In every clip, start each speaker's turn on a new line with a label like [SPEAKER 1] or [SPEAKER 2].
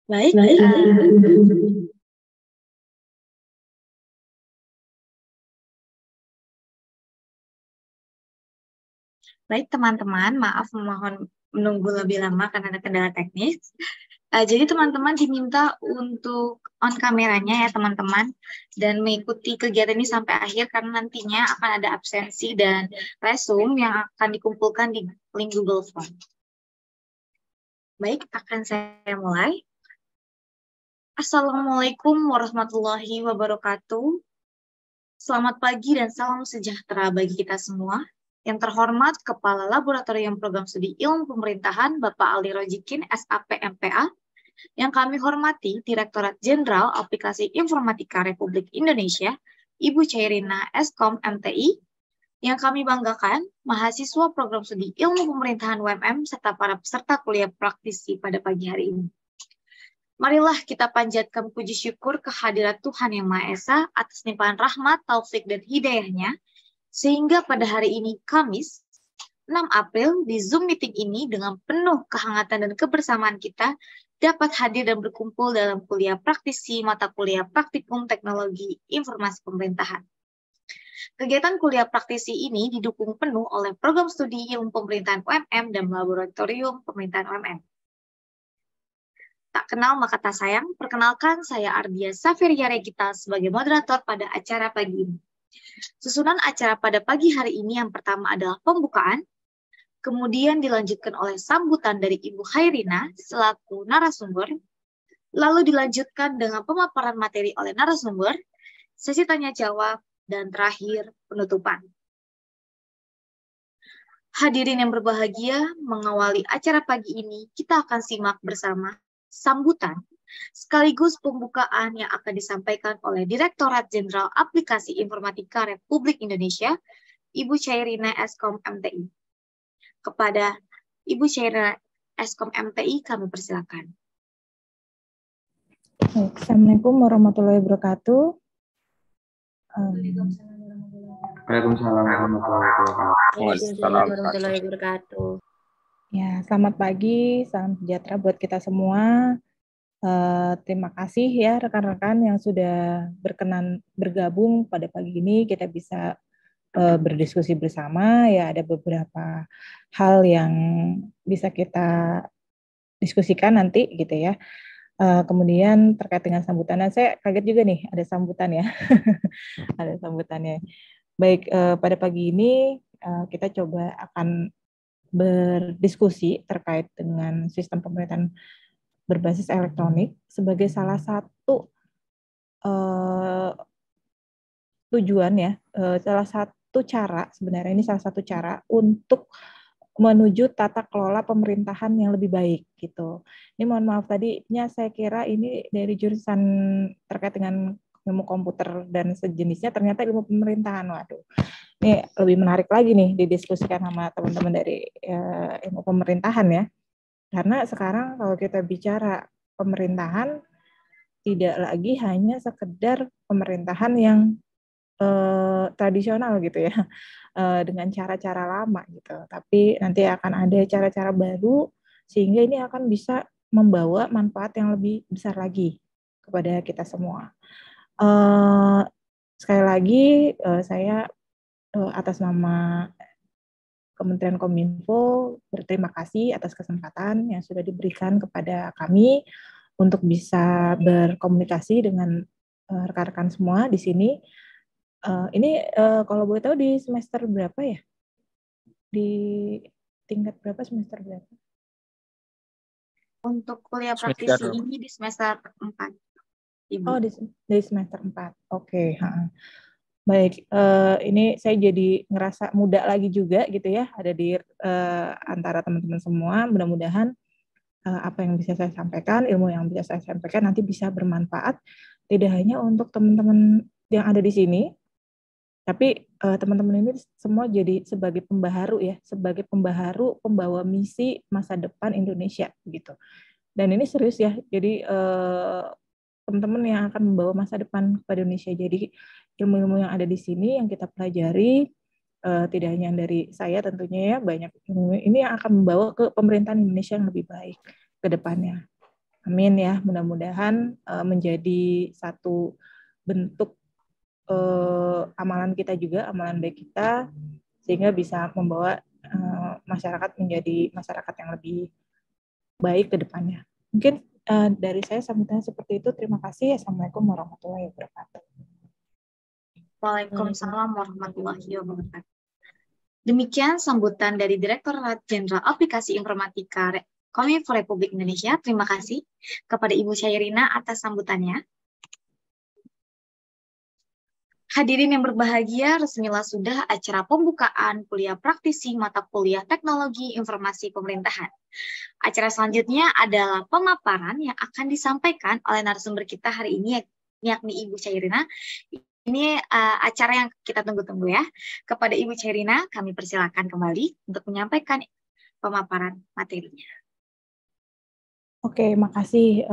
[SPEAKER 1] Baik, baik teman-teman, maaf memohon menunggu lebih lama karena ada kendala teknis. Jadi teman-teman diminta untuk on kameranya ya teman-teman, dan mengikuti kegiatan ini sampai akhir karena nantinya akan ada absensi dan resume yang akan dikumpulkan di link Google Form. Baik, akan saya mulai. Assalamualaikum warahmatullahi wabarakatuh. Selamat pagi dan salam sejahtera bagi kita semua. Yang terhormat Kepala Laboratorium Program Studi Ilmu Pemerintahan Bapak Ali Rojikin, SAP MPA. Yang kami hormati Direktorat Jenderal Aplikasi Informatika Republik Indonesia, Ibu Chairina Eskom MTI. Yang kami banggakan, mahasiswa Program Studi Ilmu Pemerintahan UMM serta para peserta kuliah praktisi pada pagi hari ini. Marilah kita panjatkan puji syukur kehadirat Tuhan Yang Maha Esa atas limpahan rahmat, taufik, dan hidayahnya, sehingga pada hari ini, Kamis, 6 April, di Zoom meeting ini dengan penuh kehangatan dan kebersamaan kita dapat hadir dan berkumpul dalam kuliah praktisi mata kuliah Praktikum Teknologi Informasi Pemerintahan. Kegiatan kuliah praktisi ini didukung penuh oleh Program Studi Ilmu Pemerintahan UMM dan Laboratorium Pemerintahan UMM. Tak kenal maka tak sayang, perkenalkan saya Ardia Safiria Regita sebagai moderator pada acara pagi ini. Susunan acara pada pagi hari ini yang pertama adalah pembukaan, kemudian dilanjutkan oleh sambutan dari Ibu Khairina selaku narasumber, lalu dilanjutkan dengan pemaparan materi oleh narasumber, sesi tanya jawab, dan terakhir penutupan. Hadirin yang berbahagia, mengawali acara pagi ini, kita akan simak bersama sambutan sekaligus pembukaan yang akan disampaikan oleh Direktorat Jenderal Aplikasi Informatika Republik Indonesia, Ibu Chairina Eskom MTI. Kepada Ibu Chairina Eskom MTI, kami persilakan.
[SPEAKER 2] Assalamualaikum warahmatullahi wabarakatuh.
[SPEAKER 3] Waalaikumsalam warahmatullahi
[SPEAKER 1] wabarakatuh.
[SPEAKER 2] Ya, selamat pagi, salam sejahtera buat kita semua. Terima kasih ya rekan-rekan yang sudah berkenan bergabung pada pagi ini. Kita bisa berdiskusi bersama. Ya, ada beberapa hal yang bisa kita diskusikan nanti gitu ya. Kemudian terkait dengan sambutan, saya kaget juga nih ada sambutan ya. Ada sambutannya. Baik, pada pagi ini kita coba akan berdiskusi terkait dengan sistem pemerintahan berbasis elektronik sebagai salah satu tujuan ya, salah satu cara sebenarnya ini salah satu cara untuk menuju tata kelola pemerintahan yang lebih baik gitu. Ini mohon maaf tadinya saya kira ini dari jurusan terkait dengan ilmu komputer dan sejenisnya, ternyata ilmu pemerintahan. Waduh, ini lebih menarik lagi nih didiskusikan sama teman-teman dari ilmu pemerintahan ya. Karena sekarang kalau kita bicara pemerintahan, tidak lagi hanya sekedar pemerintahan yang tradisional gitu ya, dengan cara-cara lama gitu. Tapi nanti akan ada cara-cara baru, sehingga ini akan bisa membawa manfaat yang lebih besar lagi kepada kita semua. Sekali lagi, saya atas nama Kementerian Kominfo berterima kasih atas kesempatan yang sudah diberikan kepada kami untuk bisa berkomunikasi dengan rekan-rekan semua di sini. Ini kalau boleh tahu di semester berapa ya? Di tingkat berapa, semester berapa?
[SPEAKER 1] Untuk kuliah praktisi ini di semester 4. Ibu.
[SPEAKER 2] Oh, di semester 4. Oke. Baik, ini saya jadi ngerasa muda lagi juga gitu ya, ada di antara teman-teman semua. Mudah-mudahan apa yang bisa saya sampaikan, ilmu yang bisa saya sampaikan nanti bisa bermanfaat, tidak hanya untuk teman-teman yang ada di sini, tapi teman-teman ini semua jadi sebagai pembaharu ya, sebagai pembaharu pembawa misi masa depan Indonesia gitu. Dan ini serius ya, jadi teman-teman yang akan membawa masa depan kepada Indonesia. Jadi ilmu-ilmu yang ada di sini yang kita pelajari tidak hanya dari saya tentunya ya, banyak ilmu ini yang akan membawa ke pemerintahan Indonesia yang lebih baik ke depannya. Amin ya, mudah-mudahan menjadi satu bentuk amalan kita juga, amalan baik kita, sehingga bisa membawa masyarakat menjadi masyarakat yang lebih baik ke depannya. Mungkin dari saya sambutannya seperti itu. Terima kasih. Assalamualaikum warahmatullahi wabarakatuh.
[SPEAKER 1] Waalaikumsalam warahmatullahi wabarakatuh. Demikian sambutan dari Direktorat Jenderal Aplikasi Informatika Kominfo Republik Indonesia. Terima kasih kepada Ibu Syairina atas sambutannya. Hadirin yang berbahagia, resmilah sudah acara pembukaan kuliah praktisi mata kuliah Teknologi Informasi Pemerintahan. Acara selanjutnya adalah pemaparan yang akan disampaikan oleh narasumber kita hari ini, yakni Ibu Syairina. Ini acara yang kita tunggu-tunggu ya. Kepada Ibu Syairina, kami persilakan kembali untuk menyampaikan pemaparan materinya.
[SPEAKER 2] Oke, makasih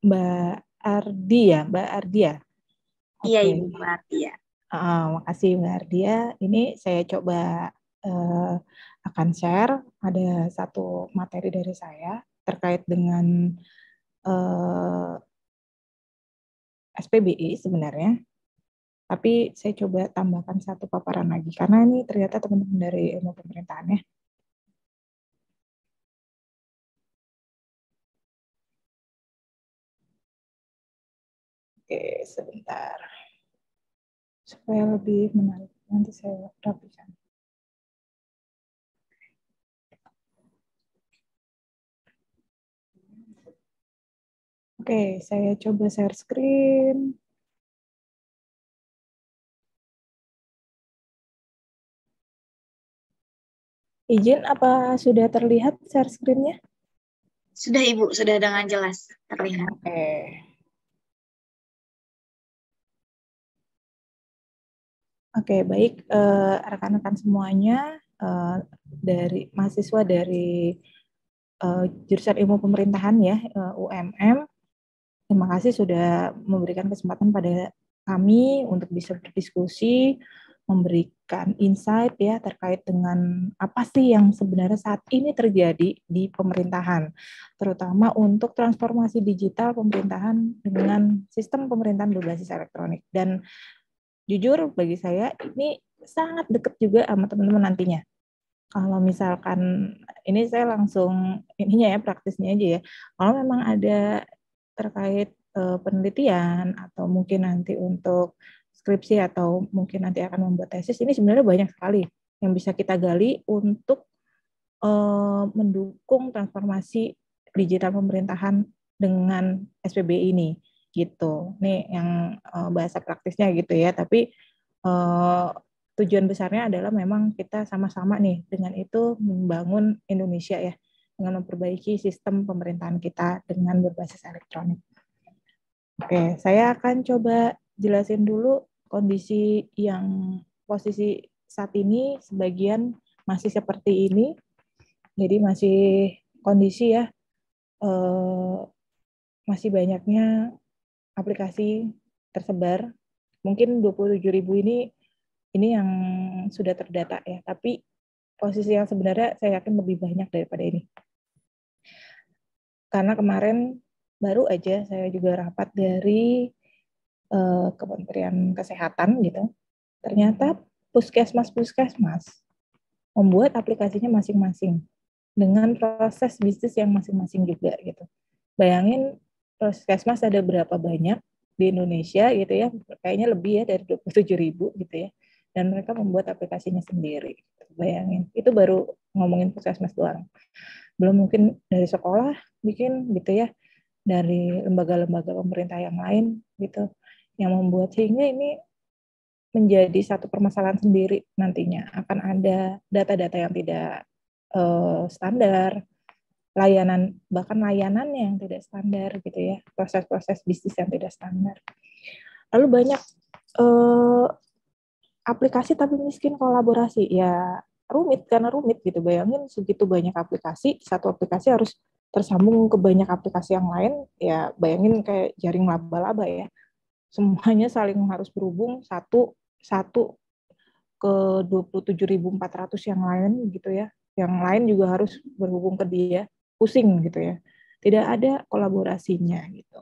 [SPEAKER 2] Mbak Ardi ya, Mbak Ardia.
[SPEAKER 1] Iya,
[SPEAKER 2] Oke.
[SPEAKER 1] Ibu Ardia.
[SPEAKER 2] Makasih Mbak Ardia. Ini saya coba akan share. Ada satu materi dari saya terkait dengan SPBI sebenarnya. Tapi saya coba tambahkan satu paparan lagi, karena ini ternyata teman-teman dari ilmu pemerintahan ya. Oke, sebentar. Supaya lebih menarik, nanti saya rapikan. Oke, saya coba share screen. Izin, apa sudah terlihat share screen-nya?
[SPEAKER 1] Sudah Ibu, sudah dengan jelas terlihat.
[SPEAKER 2] Oke. Oke, baik rekan-rekan semuanya, dari mahasiswa dari jurusan ilmu pemerintahan ya, UMM. Terima kasih sudah memberikan kesempatan pada kami untuk bisa berdiskusi, memberikan insight ya terkait dengan apa sih yang sebenarnya saat ini terjadi di pemerintahan, terutama untuk transformasi digital pemerintahan dengan sistem pemerintahan berbasis elektronik. Dan jujur bagi saya ini sangat dekat juga sama teman-teman nantinya. Kalau misalkan ini saya langsung ininya ya, praktisnya aja ya. Kalau memang ada terkait penelitian atau mungkin nanti untuk skripsi atau mungkin nanti akan membuat tesis, ini sebenarnya banyak sekali yang bisa kita gali untuk mendukung transformasi digital pemerintahan dengan SPBI ini gitu. Nih yang bahasa praktisnya gitu ya, tapi tujuan besarnya adalah memang kita sama-sama nih dengan itu membangun Indonesia ya, dengan memperbaiki sistem pemerintahan kita dengan berbasis elektronik. Oke, saya akan coba jelasin dulu kondisi yang posisi saat ini sebagian masih seperti ini. Jadi masih kondisi ya, masih banyaknya aplikasi tersebar. Mungkin 27.000 ini yang sudah terdata ya, tapi posisi yang sebenarnya saya yakin lebih banyak daripada ini. Karena kemarin baru aja saya juga rapat dari Kementerian Kesehatan gitu. Ternyata puskesmas membuat aplikasinya masing-masing dengan proses bisnis yang masing-masing juga gitu. Bayangin puskesmas ada berapa banyak di Indonesia gitu ya, kayaknya lebih ya dari 27.000 gitu ya. Dan mereka membuat aplikasinya sendiri. Bayangin, itu baru ngomongin puskesmas doang. Belum mungkin dari sekolah bikin gitu ya, dari lembaga-lembaga pemerintah yang lain gitu, yang membuat, sehingga ini menjadi satu permasalahan sendiri nantinya. Akan ada data-data yang tidak standar, bahkan layanannya yang tidak standar gitu ya, proses-proses bisnis yang tidak standar. Lalu banyak aplikasi tapi miskin kolaborasi, ya rumit karena rumit gitu. Bayangin segitu banyak aplikasi, satu aplikasi harus tersambung ke banyak aplikasi yang lain, ya bayangin kayak jaring laba-laba ya. Semuanya saling harus berhubung satu ke 27.400 yang lain gitu ya. Yang lain juga harus berhubung ke dia, pusing gitu ya. tidak ada kolaborasinya gitu.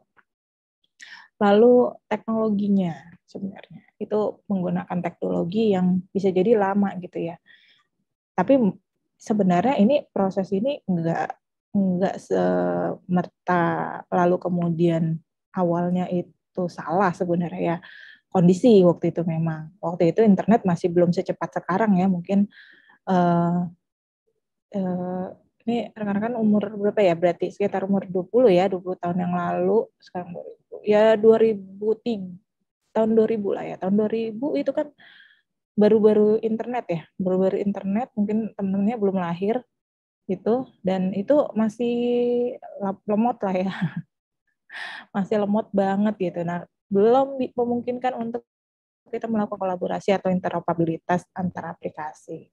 [SPEAKER 2] Lalu teknologinya sebenarnya itu menggunakan teknologi yang bisa jadi lama gitu ya. Tapi sebenarnya ini proses ini enggak semerta lalu kemudian awalnya itu salah sebenarnya ya. Kondisi waktu itu memang. Waktu itu internet masih belum secepat sekarang ya. Mungkin uh, uh, ini rekan-rekan umur berapa ya? Berarti sekitar umur 20 ya, 20 tahun yang lalu. Sekarang 2000. Ya 2003, tahun 2000 lah ya. Tahun 2000 itu kan baru-baru internet ya. Baru-baru internet, mungkin teman-temannya belum lahir gitu. Dan itu masih lemot lah ya. Masih lemot banget gitu. Nah, belum memungkinkan untuk kita melakukan kolaborasi atau interoperabilitas antara aplikasi.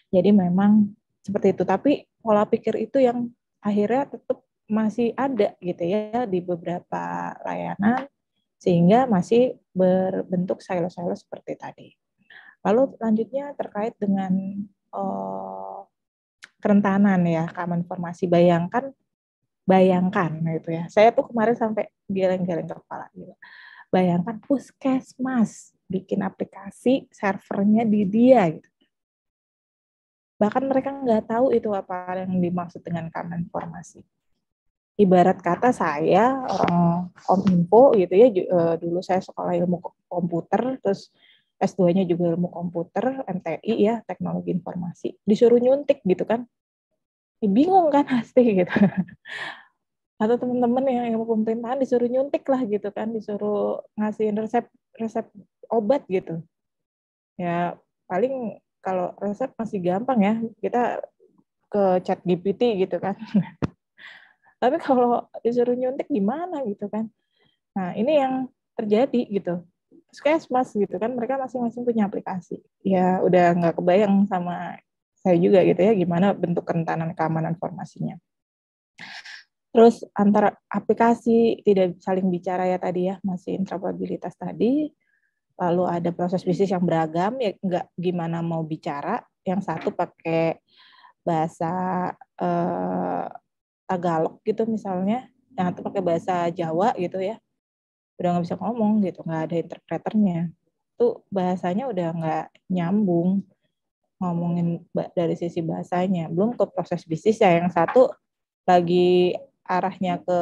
[SPEAKER 2] Jadi memang seperti itu. Tapi pola pikir itu yang akhirnya tetap masih ada gitu ya di beberapa layanan, sehingga masih berbentuk silo-silo seperti tadi. Lalu selanjutnya terkait dengan kerentanan ya, keamanan informasi. Bayangkan gitu ya. Saya tuh kemarin sampai geleng-geleng kepala gitu. Bayangkan puskesmas bikin aplikasi servernya di dia gitu. Bahkan mereka nggak tahu itu apa yang dimaksud dengan keamanan informasi. Ibarat kata saya orang kominfo gitu ya, dulu saya sekolah ilmu komputer, terus S2-nya juga ilmu komputer, MTI ya, teknologi informasi. Disuruh nyuntik gitu kan. Bingung kan pasti gitu. Atau teman-teman yang ilmu pemerintahan disuruh nyuntik lah gitu kan, disuruh ngasihin resep obat gitu. Ya paling kalau resep masih gampang ya, kita ke chat GPT gitu kan. Tapi kalau disuruh nyuntik gimana gitu kan. Nah ini yang terjadi gitu. Puskesmas gitu kan, mereka masing-masing punya aplikasi. Ya udah nggak kebayang sama saya juga gitu ya, gimana bentuk kerentanan keamanan informasinya. Terus antara aplikasi tidak saling bicara ya tadi ya, masih interoperabilitas tadi. Lalu ada proses bisnis yang beragam, ya nggak gimana mau bicara. Yang satu pakai bahasa Tagalog gitu misalnya, yang satu pakai bahasa Jawa gitu ya. Udah nggak bisa ngomong gitu, nggak ada interpreternya. Itu bahasanya udah nggak nyambung ngomongin dari sisi bahasanya. Belum ke proses bisnis ya, yang satu lagi arahnya ke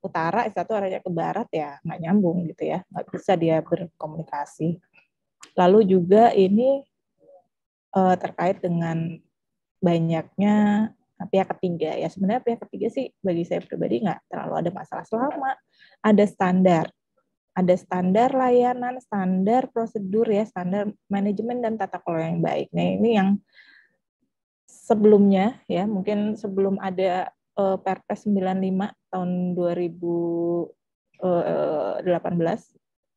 [SPEAKER 2] utara, satu arahnya ke barat ya nggak nyambung gitu ya, nggak bisa dia berkomunikasi. Lalu juga ini terkait dengan banyaknya pihak ketiga ya. Sebenarnya pihak ketiga sih bagi saya pribadi nggak terlalu ada masalah selama ada standar layanan, standar prosedur ya, standar manajemen dan tata kelola yang baik. Nah ini yang sebelumnya ya, mungkin sebelum ada Perpres 95 tahun 2018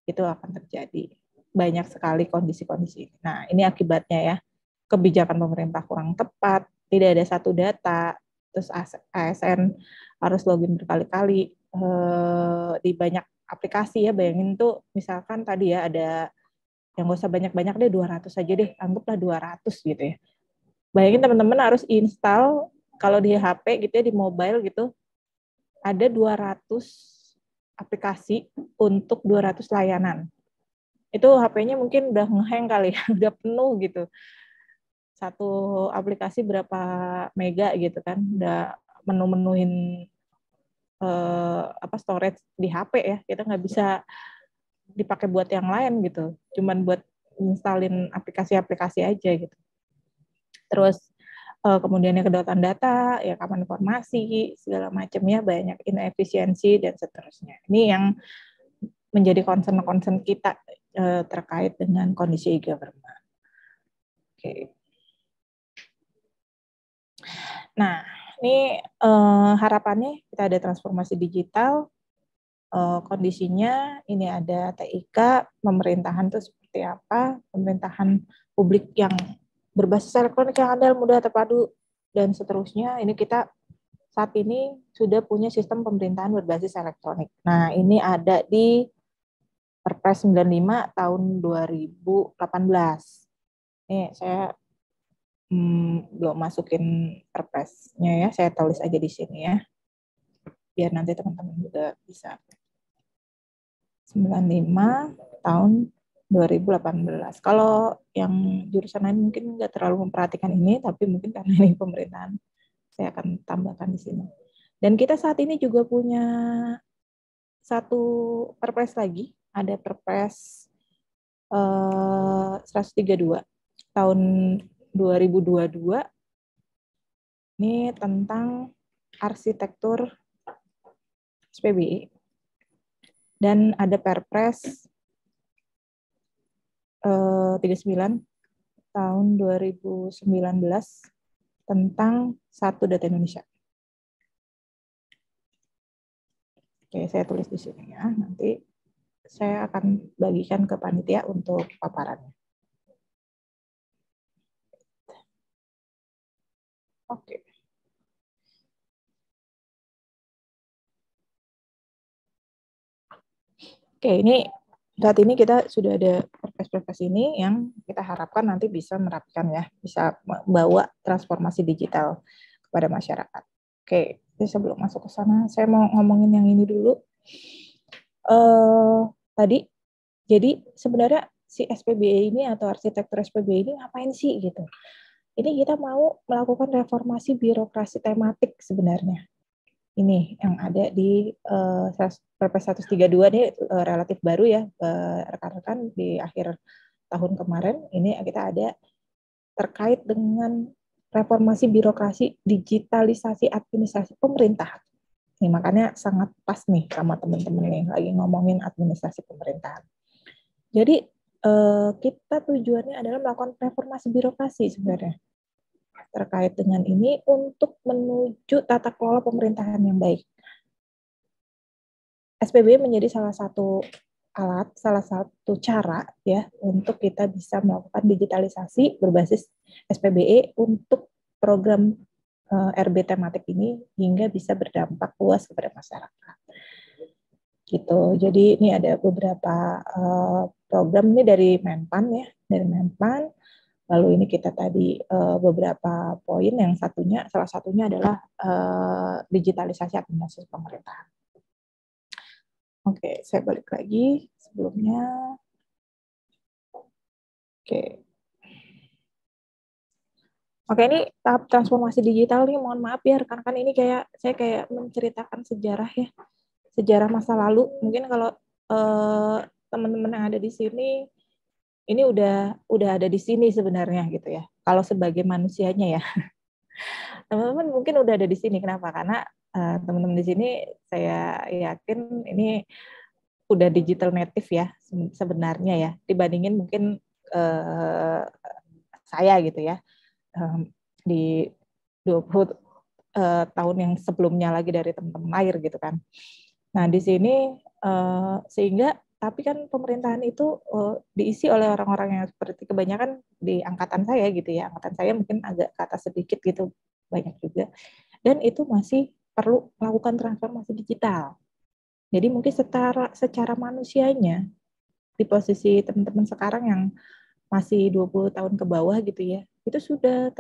[SPEAKER 2] itu akan terjadi banyak sekali kondisi-kondisi. Nah, ini akibatnya ya. Kebijakan pemerintah kurang tepat, tidak ada satu data, terus ASN harus login berkali-kali di banyak aplikasi ya. Bayangin tuh misalkan tadi ya ada yang gak usah banyak-banyak deh, 200 aja deh, anggaplah 200 gitu ya. Bayangin teman-teman harus install kalau di HP gitu ya, di mobile gitu, ada 200 aplikasi untuk 200 layanan. Itu HP-nya mungkin udah ngehang kali ya, udah penuh gitu. Satu aplikasi berapa mega gitu kan, udah menu-menuhin storage di HP ya. Kita nggak bisa dipakai buat yang lain gitu, cuman buat installin aplikasi-aplikasi aja gitu. Terus kemudian kedaulatan data, ya keamanan informasi, segala macamnya banyak inefisiensi dan seterusnya. Ini yang menjadi concern kita terkait dengan kondisi e-government. Oke. Nah, ini harapannya kita ada transformasi digital. Kondisinya ini ada TIK, pemerintahan itu seperti apa, pemerintahan publik yang berbasis elektronik yang andal, mudah, terpadu, dan seterusnya. Ini kita saat ini sudah punya sistem pemerintahan berbasis elektronik. Nah, ini ada di Perpres 95 tahun 2018. Ini saya belum masukin perpresnya ya, saya tulis aja di sini ya. biar nanti teman-teman juga bisa. 95 tahun 2018. Kalau yang jurusan lain mungkin nggak terlalu memperhatikan ini, tapi mungkin karena ini pemerintahan, saya akan tambahkan di sini. Dan kita saat ini juga punya satu perpres lagi, ada perpres 132 tahun 2022. Ini tentang arsitektur SPBI. Dan ada perpres 39 tahun 2019 tentang Satu Data Indonesia. Oke, saya tulis di sini ya. Nanti saya akan bagikan ke panitia untuk paparannya. Oke. Oke, ini saat ini kita sudah ada perpres-perpres ini yang kita harapkan nanti bisa menerapkan ya, bisa membawa transformasi digital kepada masyarakat. Oke, jadi sebelum masuk ke sana, saya mau ngomongin yang ini dulu. Tadi, jadi sebenarnya si SPBI ini atau arsitektur SPBI ini ngapain sih gitu? Ini kita mau melakukan reformasi birokrasi tematik sebenarnya. Ini yang ada di Perpres 132 ini relatif baru ya, rekan-rekan di akhir tahun kemarin. Ini kita ada terkait dengan reformasi birokrasi digitalisasi administrasi pemerintah. Nih, makanya sangat pas nih sama teman-teman nih lagi ngomongin administrasi pemerintahan. Jadi kita tujuannya adalah melakukan reformasi birokrasi sebenarnya terkait dengan ini untuk menuju tata kelola pemerintahan yang baik. SPBI menjadi salah satu alat, salah satu cara ya untuk kita bisa melakukan digitalisasi berbasis SPBI untuk program RB tematik ini hingga bisa berdampak luas kepada masyarakat. Gitu. Jadi ini ada beberapa program ini dari Menpan ya, dari Menpan. Lalu ini kita tadi beberapa poin, yang salah satunya adalah digitalisasi administrasi pemerintahan. Oke, saya balik lagi sebelumnya. Oke, ini tahap transformasi digital nih, mohon maaf ya rekan-rekan, ini saya kayak menceritakan sejarah ya, sejarah masa lalu. Mungkin kalau teman-teman yang ada di sini ini udah ada di sini sebenarnya gitu ya. Kalau sebagai manusianya ya. Teman-teman mungkin udah ada di sini. Kenapa? Karena teman-teman di sini saya yakin ini udah digital native ya sebenarnya ya. Dibandingin mungkin saya gitu ya. Di 20 tahun yang sebelumnya lagi dari teman-teman lahir gitu kan. Nah, di sini sehingga tapi kan pemerintahan itu diisi oleh orang-orang yang seperti kebanyakan di angkatan saya gitu ya. Angkatan saya mungkin agak ke atas sedikit gitu, banyak juga. Dan itu masih perlu melakukan transformasi digital. Jadi mungkin secara manusianya di posisi teman-teman sekarang yang masih 20 tahun ke bawah gitu ya, itu sudah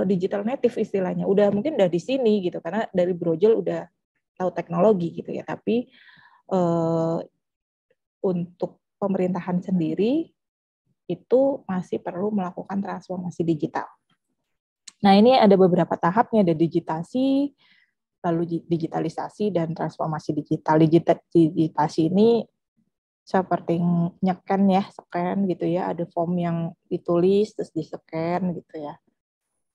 [SPEAKER 2] digital native istilahnya. Mungkin udah di sini gitu, karena dari brojol udah tahu teknologi gitu ya. Tapi untuk pemerintahan sendiri itu masih perlu melakukan transformasi digital. Nah, ini ada beberapa tahapnya, ada digitasi, lalu digitalisasi dan transformasi digital. Digitasi ini seperti nyekan ya, scan gitu ya, ada form yang ditulis terus di-scan gitu ya.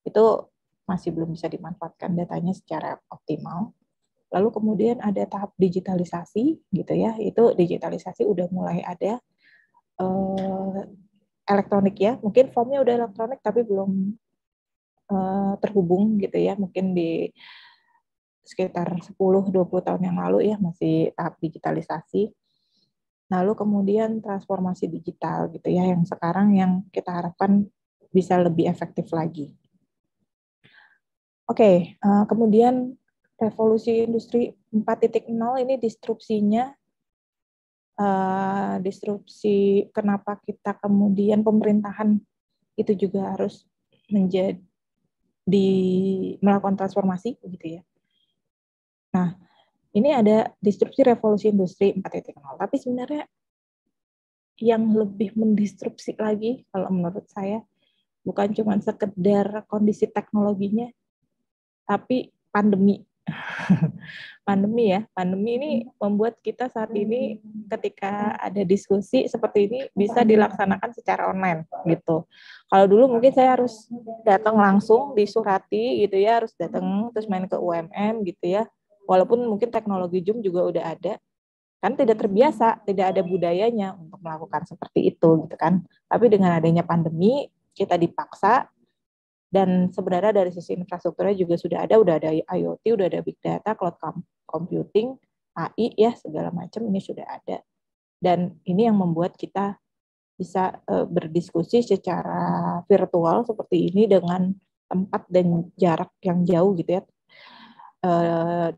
[SPEAKER 2] Itu masih belum bisa dimanfaatkan datanya secara optimal. Lalu kemudian ada tahap digitalisasi gitu ya, itu digitalisasi udah mulai ada elektronik ya, mungkin formnya udah elektronik tapi belum terhubung gitu ya, mungkin di sekitar 10-20 tahun yang lalu ya masih tahap digitalisasi. Lalu kemudian transformasi digital gitu ya, yang sekarang yang kita harapkan bisa lebih efektif lagi. Oke, kemudian revolusi industri 4.0 ini disrupsinya, disrupsi kenapa kita kemudian pemerintahan itu juga harus melakukan transformasi gitu ya. Nah, ini ada disrupsi revolusi industri 4.0. Tapi sebenarnya yang lebih mendisrupsi lagi, kalau menurut saya, bukan cuma sekedar kondisi teknologinya, tapi pandemi. Pandemi ini membuat kita saat ini ketika ada diskusi seperti ini bisa dilaksanakan secara online gitu. Kalau dulu mungkin saya harus datang langsung disurati gitu ya, harus datang terus main ke UMM gitu ya. Walaupun mungkin teknologi Zoom juga udah ada, kan tidak terbiasa, tidak ada budayanya untuk melakukan seperti itu gitu kan. Tapi dengan adanya pandemi kita dipaksa. Dan sebenarnya dari sisi infrastrukturnya juga sudah ada IoT, udah ada big data, cloud computing, AI ya segala macam ini sudah ada. Dan ini yang membuat kita bisa berdiskusi secara virtual seperti ini dengan tempat dan jarak yang jauh gitu ya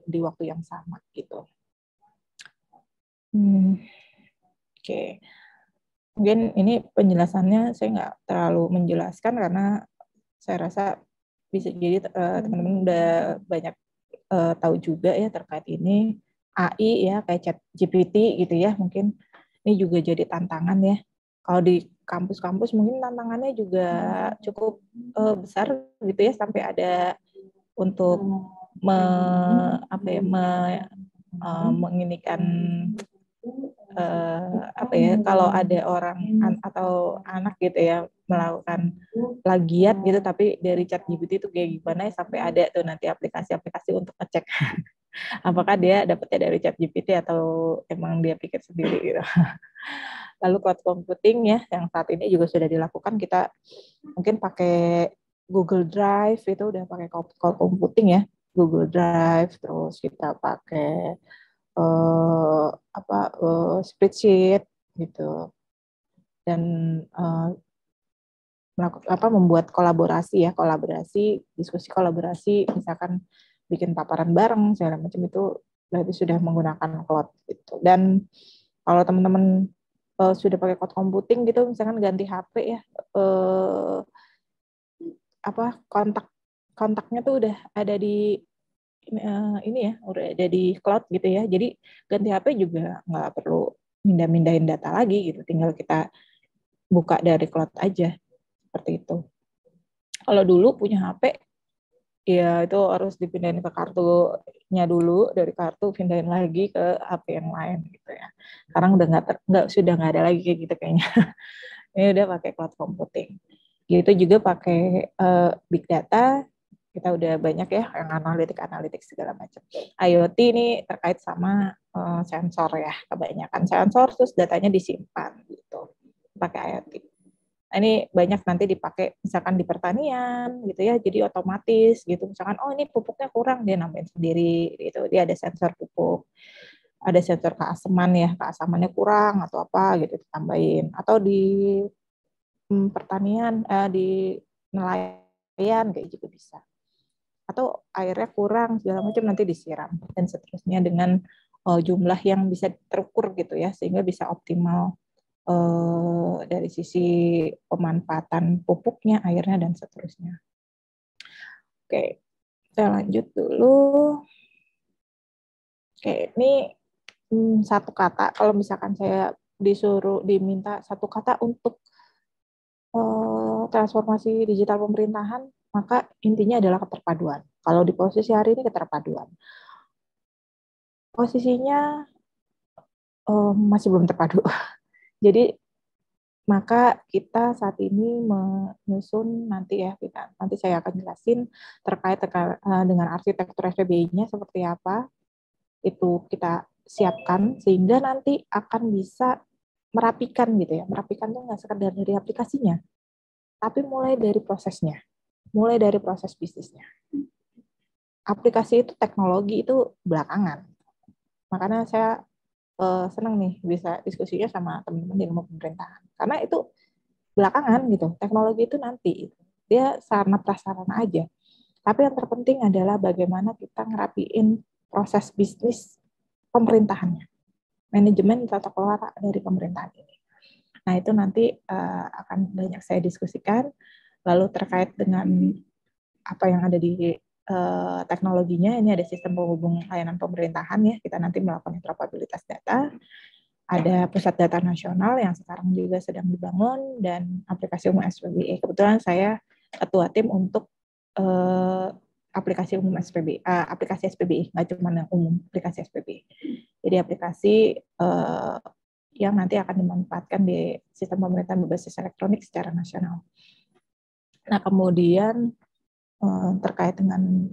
[SPEAKER 2] di waktu yang sama gitu. Oke. Mungkin ini penjelasannya saya nggak terlalu menjelaskan karena saya rasa bisa jadi teman-teman udah banyak tahu juga ya terkait ini. AI ya kayak ChatGPT gitu ya, mungkin ini juga jadi tantangan ya. Kalau di kampus-kampus mungkin tantangannya juga cukup besar gitu ya, sampai ada untuk menginikan kalau ada orang atau anak gitu ya melakukan plagiat gitu tapi dari ChatGPT itu kayak gimana ya, sampai ada tuh nanti aplikasi-aplikasi untuk ngecek apakah dia dapetnya dari ChatGPT atau emang dia pikir sendiri gitu. Lalu cloud computing ya yang saat ini juga sudah dilakukan, kita mungkin pakai Google Drive, itu udah pakai cloud computing ya, Google Drive, terus kita pakai spreadsheet gitu, dan membuat kolaborasi diskusi kolaborasi, misalkan bikin paparan bareng segala macam, itu berarti sudah menggunakan cloud gitu. Dan kalau teman-teman sudah pakai cloud computing gitu, misalkan ganti HP ya, kontaknya tuh udah ada di ini ya, udah ada di cloud gitu ya. Jadi ganti HP juga nggak perlu mindahin data lagi gitu, tinggal kita buka dari cloud aja seperti itu. Kalau dulu punya HP ya itu harus dipindahin ke kartunya dulu, dari kartu pindahin lagi ke HP yang lain gitu ya. Sekarang udah sudah nggak ada lagi kayak gitu kayaknya. Ini udah pakai cloud computing. Gitu juga pakai big data, kita udah banyak ya yang analitik segala macam. IoT ini terkait sama sensor ya, kebanyakan sensor terus datanya disimpan gitu pakai IoT. Ini banyak nanti dipakai misalkan di pertanian gitu ya, jadi otomatis gitu, misalkan oh ini pupuknya kurang, dia nambahin sendiri gitu, dia ada sensor pupuk, ada sensor keasamannya kurang atau apa gitu ditambahin, atau di pertanian di nelayan kayak gitu bisa, atau airnya kurang segala macam nanti disiram dan seterusnya dengan jumlah yang bisa terukur gitu ya, sehingga bisa optimal dari sisi pemanfaatan pupuknya, airnya, dan seterusnya. Oke, saya lanjut dulu. Oke, ini satu kata, kalau misalkan saya diminta satu kata untuk transformasi digital pemerintahan, maka intinya adalah keterpaduan. Kalau di posisi hari ini keterpaduan. Posisinya masih belum terpadu. Jadi maka kita saat ini menyusun nanti saya akan jelasin terkait dengan arsitektur FPBI-nya seperti apa, itu kita siapkan sehingga nanti akan bisa merapikan gitu ya. Merapikan itu nggak sekedar dari aplikasinya, tapi mulai dari prosesnya, mulai dari proses bisnisnya. Aplikasi itu, teknologi itu belakangan. Makanya saya senang nih bisa diskusinya sama teman-teman di ilmu pemerintahan, karena itu belakangan gitu. Teknologi itu nanti dia sarana prasarana aja, tapi yang terpenting adalah bagaimana kita ngerapiin proses bisnis pemerintahannya, manajemen tata kelola dari pemerintahan ini. Nah itu nanti akan banyak saya diskusikan. Lalu terkait dengan apa yang ada di teknologinya ini ada sistem penghubung layanan pemerintahan ya, kita nanti melakukan interoperabilitas data, ada pusat data nasional yang sekarang juga sedang dibangun, dan aplikasi umum SPBI. Kebetulan saya ketua tim untuk aplikasi umum SPBI, aplikasi SPBI, nggak cuma yang umum, aplikasi SPBI. Jadi aplikasi yang nanti akan dimanfaatkan di sistem pemerintahan berbasis elektronik secara nasional. Nah, kemudian terkait dengan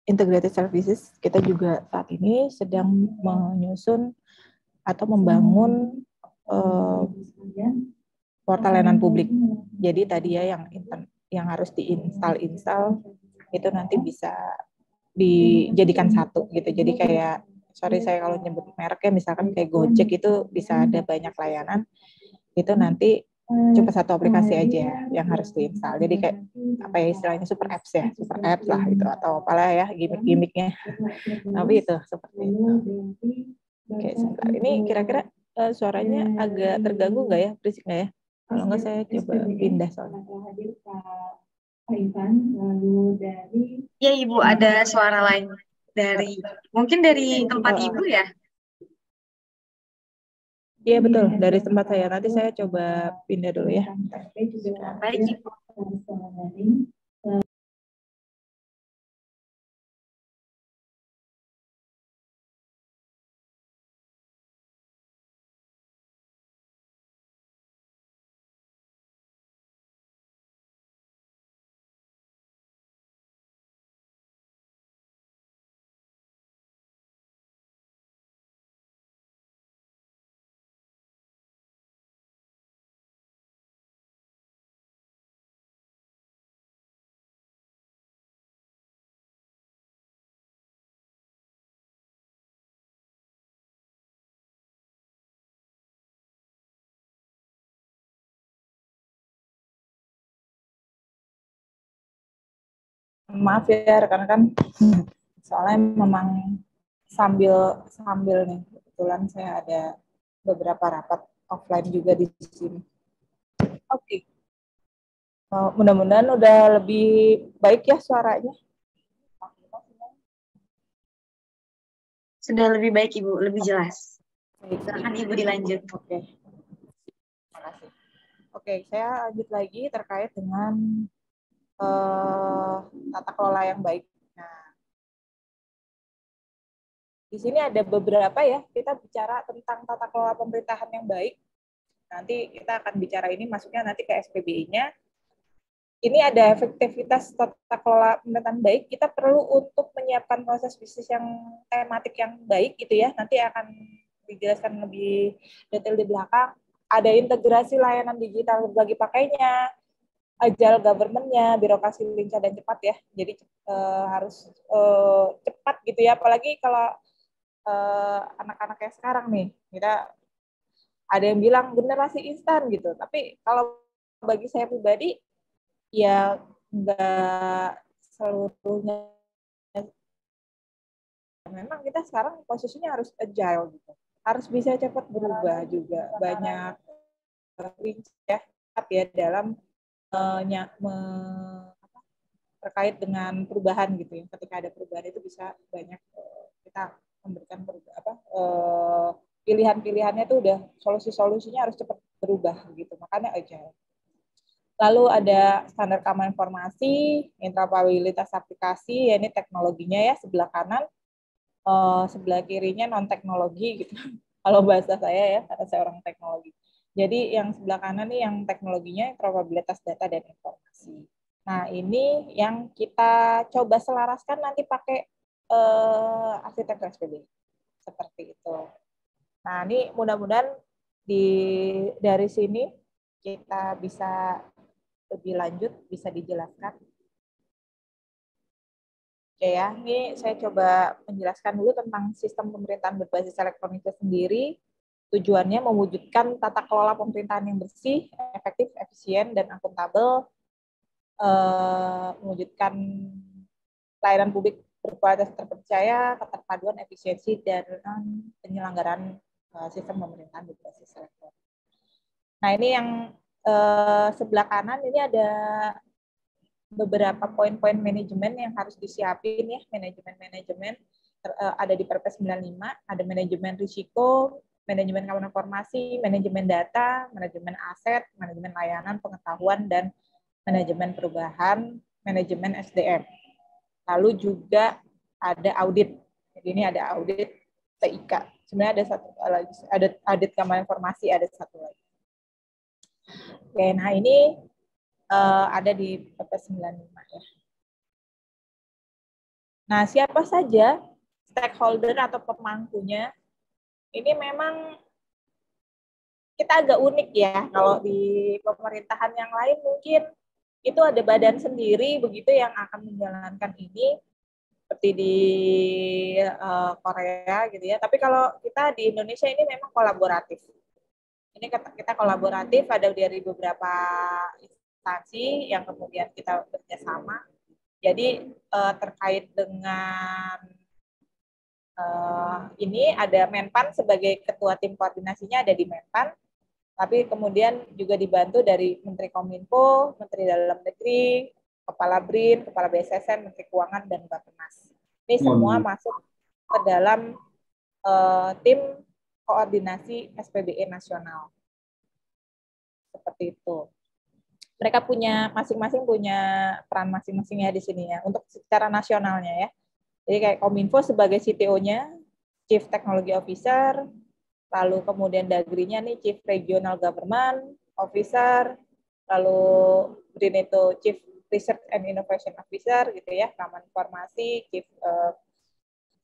[SPEAKER 2] integrated services, kita juga saat ini sedang menyusun atau membangun portal layanan publik. Jadi tadi ya yang harus diinstal itu nanti bisa dijadikan satu gitu. Jadi kayak, sorry saya kalau nyebut merek ya, misalkan kayak Gojek itu bisa ada banyak layanan, itu nanti cuma satu aplikasi aja yang harus diinstal. Jadi kayak apa ya istilahnya, super apps lah gitu, atau apalah ya gimmick-gimmicknya. Tapi itu seperti itu. Oke, sebentar. Ini kira-kira suaranya agak terganggu nggak ya, berisik nggak ya? Kalau nggak saya coba pindah soalnya.
[SPEAKER 1] Ya Ibu, ada suara lain mungkin dari tempat Ibu ya?
[SPEAKER 2] Iya betul, dari tempat saya. Nanti saya coba pindah dulu ya.
[SPEAKER 1] Baik Ibu.
[SPEAKER 2] Maaf ya rekan-rekan, soalnya memang sambil nih, kebetulan saya ada beberapa rapat offline juga di sini. Oke. Mudah-mudahan udah lebih baik ya suaranya.
[SPEAKER 1] Sudah lebih baik Ibu, lebih jelas. Silakan Ibu dilanjut.
[SPEAKER 2] Oke. Terima kasih. Oke, saya lanjut lagi terkait dengan tata kelola yang baik. Nah, di sini ada beberapa ya, kita bicara tentang tata kelola pemerintahan yang baik. Nanti kita akan bicara ini masuknya nanti ke SPBI-nya. Ini ada efektivitas tata kelola pemerintahan baik, kita perlu untuk menyiapkan proses bisnis yang tematik yang baik gitu ya, nanti akan dijelaskan lebih detail di belakang. Ada integrasi layanan digital berbagi pakainya, agile government-nya, birokrasi lincah dan cepat ya, jadi harus cepat gitu ya, apalagi kalau anak-anaknya sekarang nih, kita ada yang bilang generasi instan gitu, tapi kalau bagi saya pribadi, ya nggak seluruhnya. Memang kita sekarang posisinya harus agile gitu, harus bisa cepat berubah juga, banyak ya dalam terkait dengan perubahan gitu ya. Ketika ada perubahan itu bisa banyak kita memberikan pilihan-pilihannya itu udah solusi-solusinya harus cepat berubah gitu, makanya agile. Lalu ada standar keamanan informasi, interoperabilitas aplikasi, ya ini teknologinya ya, sebelah kanan, sebelah kirinya non-teknologi gitu. Kalau bahasa saya ya, karena saya orang teknologi. Jadi yang sebelah kanan nih yang teknologinya, interoperabilitas data dan informasi. Nah ini yang kita coba selaraskan nanti pakai arsitektur SPBI. Seperti itu. Nah ini mudah-mudahan dari sini kita bisa lebih lanjut, bisa dijelaskan. Oke ya, ini saya coba menjelaskan dulu tentang sistem pemerintahan berbasis elektronik itu sendiri. Tujuannya mewujudkan tata kelola pemerintahan yang bersih, efektif, efisien, dan akuntabel, mewujudkan layanan publik berkualitas terpercaya, keterpaduan, efisiensi, dan penyelenggaraan sistem pemerintahan berbasis elektronik. Nah ini yang sebelah kanan ini ada beberapa poin-poin manajemen yang harus disiapin ya, manajemen ada di Perpres 95, ada manajemen risiko, manajemen keamanan informasi, manajemen data, manajemen aset, manajemen layanan, pengetahuan, dan manajemen perubahan, manajemen SDM. Lalu juga ada audit. Jadi ini ada audit TIK. Sebenarnya ada satu lagi, ada audit keamanan informasi, ada satu lagi. Oke, nah ini ada di Perpres 95 ya. Nah, siapa saja stakeholder atau pemangkunya? Ini memang kita agak unik ya, kalau di pemerintahan yang lain mungkin itu ada badan sendiri begitu yang akan menjalankan ini, seperti di Korea gitu ya. Tapi kalau kita di Indonesia ini memang kolaboratif. Ini kita kolaboratif, ada dari beberapa instansi yang kemudian kita bekerjasama. Jadi terkait dengan ini ada Menpan sebagai ketua tim koordinasinya, ada di Menpan. Tapi kemudian juga dibantu dari Menteri Kominfo, Menteri Dalam Negeri, Kepala BRIN, Kepala BSSN, Menteri Keuangan, dan Bappenas. Ini semua masuk ke dalam tim koordinasi SPBE nasional. Seperti itu. Mereka punya masing-masing punya peran masing-masingnya di sini ya, untuk secara nasionalnya ya. Jadi kayak Kominfo sebagai CTO-nya, Chief Technology Officer, lalu kemudian Dagri-nya nih Chief Regional Government Officer, lalu BRIN itu Chief Research and Innovation Officer gitu ya, keamanan informasi, Chief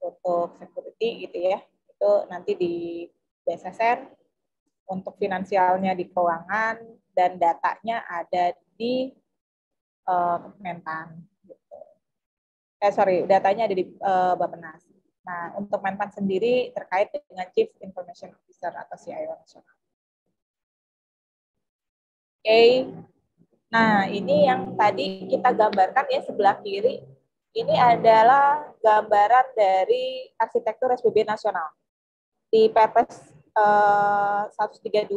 [SPEAKER 2] untuk security gitu ya, itu nanti di BSSN, untuk finansialnya di keuangan, dan datanya ada di Menpan. Gitu. Datanya ada di Bappenas. Nah, untuk Menpan sendiri terkait dengan Chief Information Officer atau CIO nasional. Oke. Nah, ini yang tadi kita gambarkan ya sebelah kiri. Ini adalah gambaran dari arsitektur SPB nasional. Di Perpres 132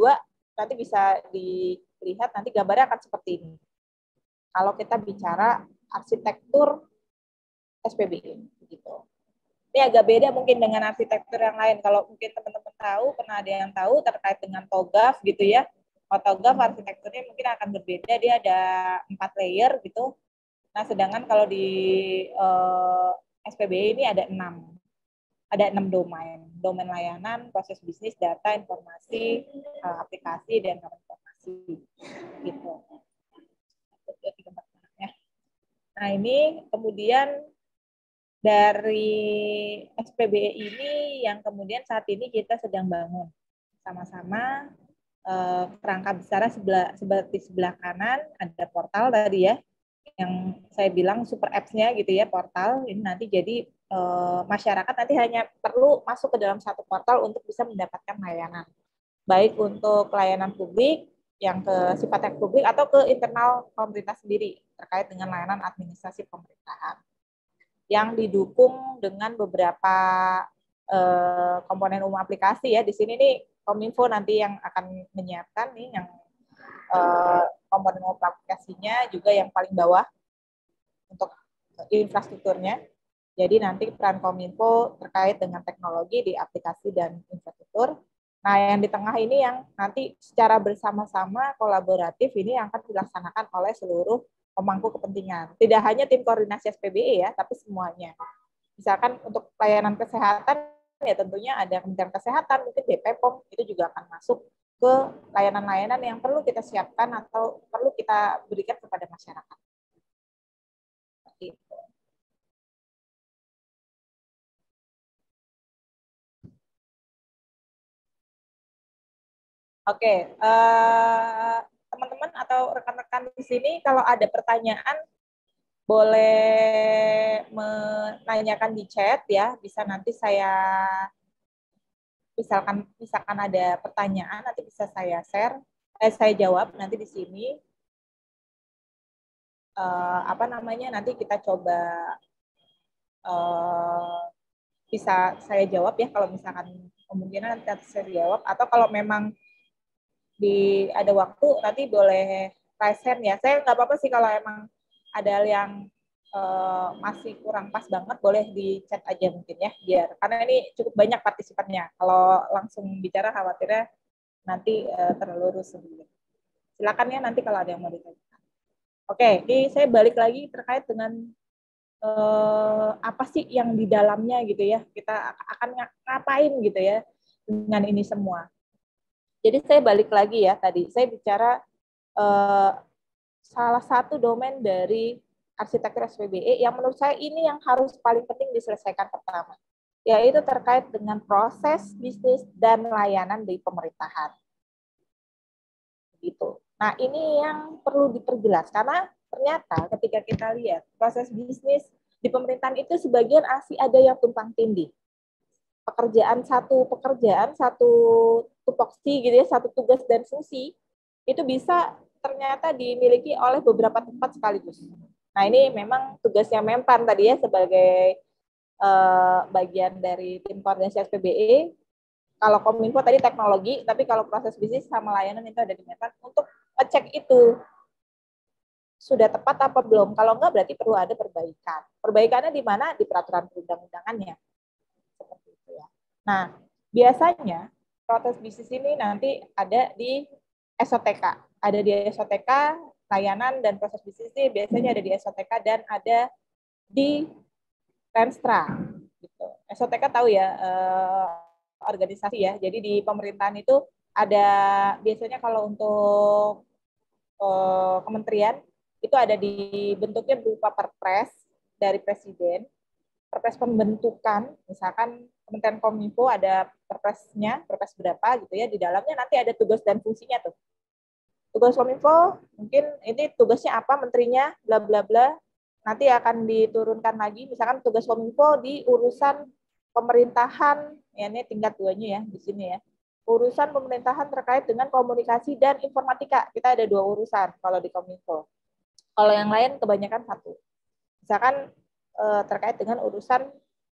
[SPEAKER 2] nanti bisa dilihat, nanti gambarnya akan seperti ini. Kalau kita bicara arsitektur SPB gitu. Ini agak beda mungkin dengan arsitektur yang lain. Kalau mungkin teman-teman tahu, pernah ada yang tahu terkait dengan TOGAF gitu ya. TOGAF arsitekturnya mungkin akan berbeda, dia ada 4 layer gitu. Nah, sedangkan kalau di SPBE ini ada 6. Ada 6 domain. Domain layanan, proses bisnis, data, informasi, aplikasi, dan informasi. Gitu. Nah, ini kemudian dari SPBE ini yang kemudian saat ini kita sedang bangun sama-sama. Kerangka besarnya seperti sebelah kanan ada portal tadi ya, yang saya bilang super apps-nya gitu ya, portal ini nanti jadi masyarakat nanti hanya perlu masuk ke dalam satu portal untuk bisa mendapatkan layanan, baik untuk layanan publik yang ke sifatnya publik atau ke internal pemerintah sendiri terkait dengan layanan administrasi pemerintahan yang didukung dengan beberapa komponen umum aplikasi ya. Di sini nih Kominfo nanti yang akan menyiapkan nih yang komponen umum aplikasinya juga yang paling bawah untuk infrastrukturnya. Jadi nanti peran Kominfo terkait dengan teknologi di aplikasi dan infrastruktur. Nah, yang di tengah ini yang nanti secara bersama-sama kolaboratif ini yang akan dilaksanakan oleh seluruh pemangku kepentingan. Tidak hanya tim koordinasi SPBE ya, tapi semuanya. Misalkan untuk layanan kesehatan, ya tentunya ada Kementerian Kesehatan, mungkin BPOM, itu juga akan masuk ke layanan-layanan yang perlu kita siapkan atau perlu kita berikan kepada masyarakat. Gitu. Oke, teman-teman atau rekan-rekan di sini kalau ada pertanyaan boleh menanyakan di chat ya, bisa nanti saya misalkan ada pertanyaan nanti bisa saya share, saya jawab nanti di sini. Nanti kita coba bisa saya jawab ya kalau misalkan kemungkinan nanti saya jawab, atau kalau memang ada waktu nanti boleh raise hand ya. Saya nggak apa-apa sih kalau emang ada yang masih kurang pas banget, boleh di chat aja mungkin ya, biar karena ini cukup banyak partisipannya. Kalau langsung bicara khawatirnya nanti terlalu rusuh. Silakan ya nanti kalau ada yang mau ditanyakan. Oke, ini saya balik lagi terkait dengan apa sih yang di dalamnya gitu ya. Kita akan ngapain gitu ya dengan ini semua. Jadi saya balik lagi ya tadi, saya bicara salah satu domain dari arsitektur SPBE yang menurut saya ini yang harus paling penting diselesaikan pertama, yaitu terkait dengan proses bisnis dan layanan di pemerintahan. Gitu. Nah, ini yang perlu diperjelas karena ternyata ketika kita lihat proses bisnis di pemerintahan itu sebagian masih ada yang tumpang tindih. Satu tupoksi gitu ya, satu tugas dan fungsi itu bisa ternyata dimiliki oleh beberapa tempat sekaligus. Nah, ini memang tugasnya Menpan tadi ya sebagai bagian dari tim koordinasi SPBE. Kalau Kominfo tadi teknologi, tapi kalau proses bisnis sama layanan itu ada di Menpan untuk ngecek itu sudah tepat apa belum. Kalau enggak berarti perlu ada perbaikan. Perbaikannya di mana? Di peraturan perundang-undangannya. Seperti itu ya. Nah, biasanya proses bisnis ini nanti ada di SOTK. Ada di SOTK, layanan dan proses bisnis ini biasanya ada di SOTK dan ada di Renstra. Gitu. SOTK tahu ya, organisasi ya. Jadi di pemerintahan itu ada biasanya kalau untuk kementerian itu ada di bentuknya berupa perpres dari presiden, perpres pembentukan, misalkan Kementerian Kominfo ada perpresnya, perpres berapa gitu ya, di dalamnya nanti ada tugas dan fungsinya tuh. Tugas Kominfo mungkin ini tugasnya apa, menterinya bla bla bla, nanti akan diturunkan lagi, misalkan tugas Kominfo di urusan pemerintahan, ya ini tingkat 2-nya ya di sini ya. Urusan pemerintahan terkait dengan komunikasi dan informatika. Kita ada 2 urusan kalau di Kominfo. Kalau yang lain kebanyakan 1. Misalkan terkait dengan urusan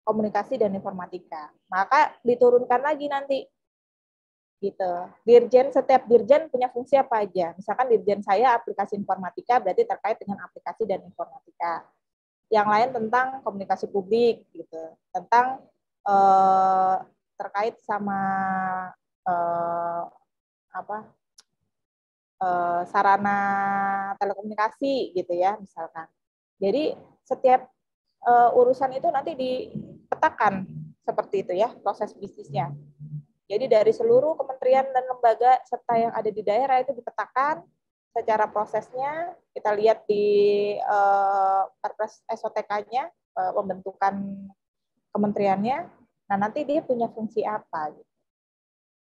[SPEAKER 2] komunikasi dan informatika. Maka diturunkan lagi nanti. Gitu. Setiap dirjen punya fungsi apa aja. Misalkan dirjen saya aplikasi informatika berarti terkait dengan aplikasi dan informatika. Yang lain tentang komunikasi publik gitu. Tentang terkait sama sarana telekomunikasi gitu ya misalkan. Jadi setiap urusan itu nanti dipetakan seperti itu ya proses bisnisnya. Jadi dari seluruh kementerian dan lembaga serta yang ada di daerah itu dipetakan secara prosesnya. Kita lihat di Perpres SOTK-nya pembentukan kementeriannya. Nah nanti dia punya fungsi apa gitu.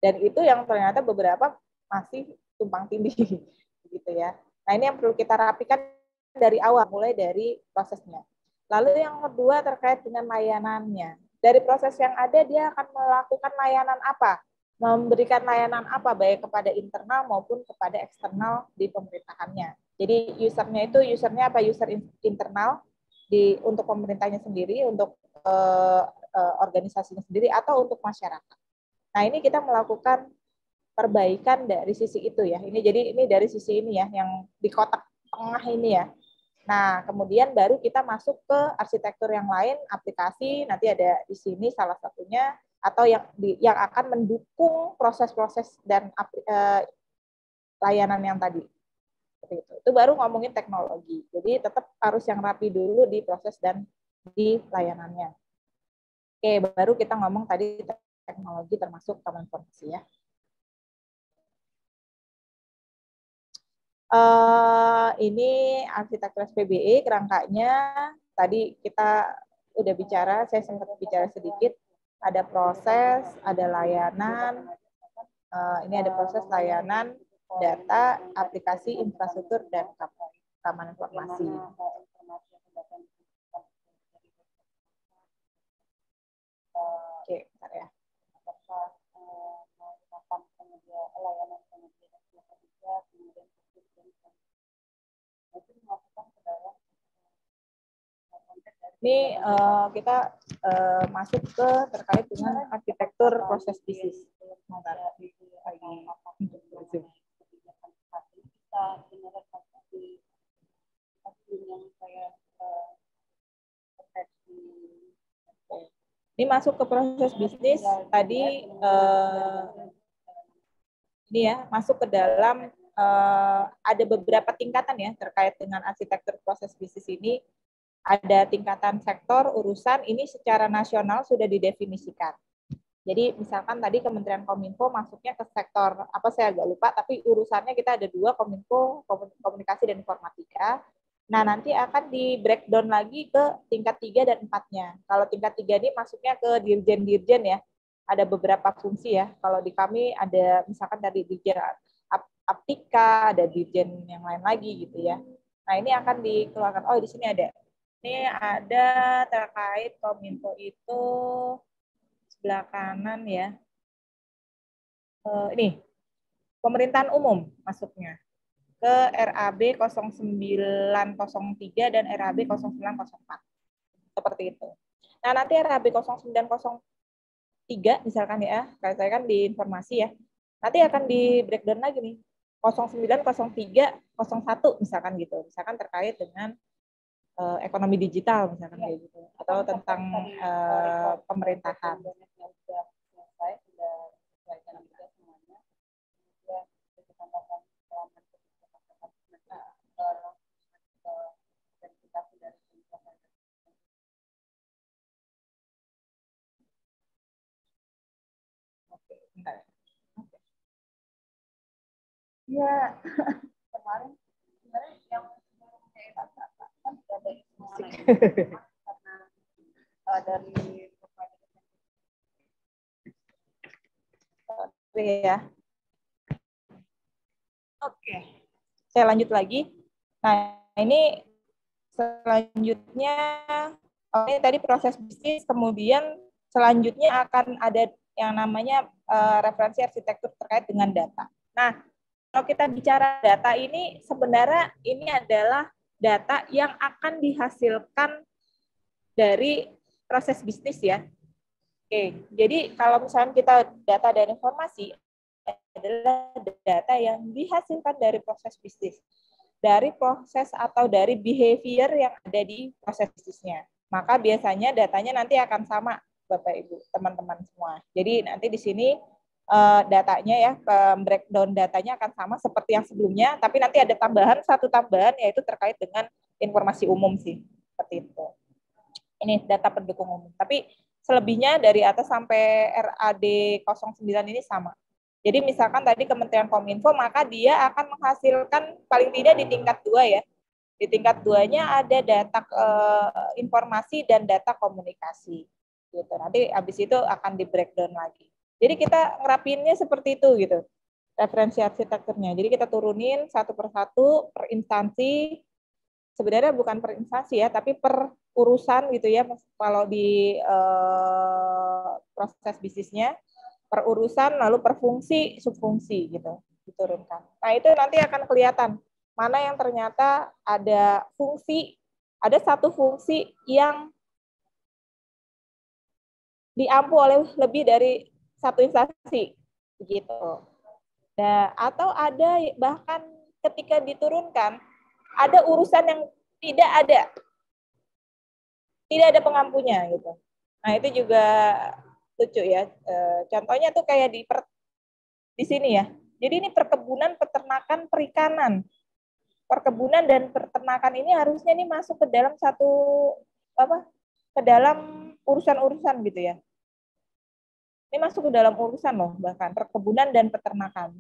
[SPEAKER 2] Dan itu yang ternyata beberapa masih tumpang tindih gitu ya. Nah, ini yang perlu kita rapikan dari awal, mulai dari prosesnya. Lalu yang kedua terkait dengan layanannya. Dari proses yang ada dia akan melakukan layanan apa? Memberikan layanan apa baik kepada internal maupun kepada eksternal di pemerintahannya. Jadi usernya apa? User internal untuk pemerintahnya sendiri, untuk organisasinya sendiri atau untuk masyarakat. Nah, ini kita melakukan perbaikan dari sisi itu ya. Ini dari sisi ini ya, yang di kotak tengah ini ya. Nah, kemudian baru kita masuk ke arsitektur yang lain, aplikasi, nanti ada di sini salah satunya, atau yang akan mendukung proses-proses dan layanan yang tadi. Seperti itu. Itu baru ngomongin teknologi. Jadi tetap harus yang rapi dulu di proses dan di layanannya. Oke, baru kita ngomong tadi teknologi termasuk common informasi ya. Ini arsitektur SPBE kerangkanya tadi kita udah bicara, saya sempat bicara sedikit. Ada proses, ada layanan. Ini ada proses, layanan, data, aplikasi, infrastruktur, dan keamanan informasi. Oke, bentar ya. Ini kita masuk ke terkait dengan arsitektur proses bisnis. Ini masuk ke proses bisnis tadi ini ya masuk ke dalam ada beberapa tingkatan ya terkait dengan arsitektur proses bisnis ini. Ada tingkatan sektor, urusan, ini secara nasional sudah didefinisikan. Jadi misalkan tadi Kementerian Kominfo masuknya ke sektor, apa saya agak lupa, tapi urusannya kita ada 2, Kominfo, Komunikasi dan Informatika. Nah, nanti akan di breakdown lagi ke tingkat 3 dan 4-nya. Kalau tingkat 3 ini masuknya ke dirjen-dirjen ya. Ada beberapa fungsi ya. Kalau di kami ada misalkan dari dirjen Aptika, ada dirjen yang lain lagi gitu ya. Nah, ini akan dikeluarkan. Oh, di sini ada. Ini ada terkait Kominfo itu sebelah kanan ya. Ini pemerintahan umum masuknya ke RAB 0903 dan RAB 0904. Seperti itu. Nah, nanti RAB 0903 misalkan ya, kayak saya kan di informasi ya. Nanti akan di breakdown lagi nih. 09, 03, 01 misalkan gitu. Misalkan terkait dengan ekonomi digital misalkan kayak gitu atau tentang pemerintahan. Oke, bentar. Ya, kemarin sebenarnya yang kan ada musik karena dari ya. Oke, saya lanjut lagi. Nah, ini selanjutnya, ini tadi proses bisnis, kemudian selanjutnya akan ada yang namanya referensi arsitektur terkait dengan data. Nah, kalau kita bicara data ini, sebenarnya ini adalah data yang akan dihasilkan dari proses bisnis ya. Oke, jadi kalau misalnya kita data dan informasi adalah data yang dihasilkan dari proses bisnis, dari proses atau dari behavior yang ada di proses bisnisnya. Maka biasanya datanya nanti akan sama, Bapak Ibu, teman-teman semua. Jadi nanti di sini datanya ya, breakdown datanya akan sama seperti yang sebelumnya, tapi nanti ada satu tambahan yaitu terkait dengan informasi umum sih, seperti itu. Ini data pendukung umum. Tapi selebihnya dari atas sampai RAD 09 ini sama. Jadi misalkan tadi Kementerian Kominfo, maka dia akan menghasilkan paling tidak di tingkat 2 ya. Di tingkat 2-nya ada data informasi dan data komunikasi. Gitu. Nanti habis itu akan di breakdown lagi. Jadi kita ngerapinnya seperti itu gitu. Referensi arsitekturnya. Jadi kita turunin satu persatu per instansi. Sebenarnya bukan per instansi ya, tapi per urusan gitu ya. Kalau di proses bisnisnya per urusan, lalu per fungsi, subfungsi gitu diturunkan. Nah, itu nanti akan kelihatan mana yang ternyata ada fungsi, ada satu fungsi yang diampu oleh lebih dari satu instansi begitu. Nah, atau ada bahkan ketika diturunkan ada urusan yang tidak ada pengampunya gitu. Nah, itu juga lucu ya. Contohnya tuh kayak di sini ya. Jadi ini perkebunan, peternakan, perikanan. Perkebunan dan peternakan ini harusnya ini masuk ke dalam ke dalam urusan-urusan gitu ya. Ini masuk ke dalam urusan loh, bahkan perkebunan dan peternakan.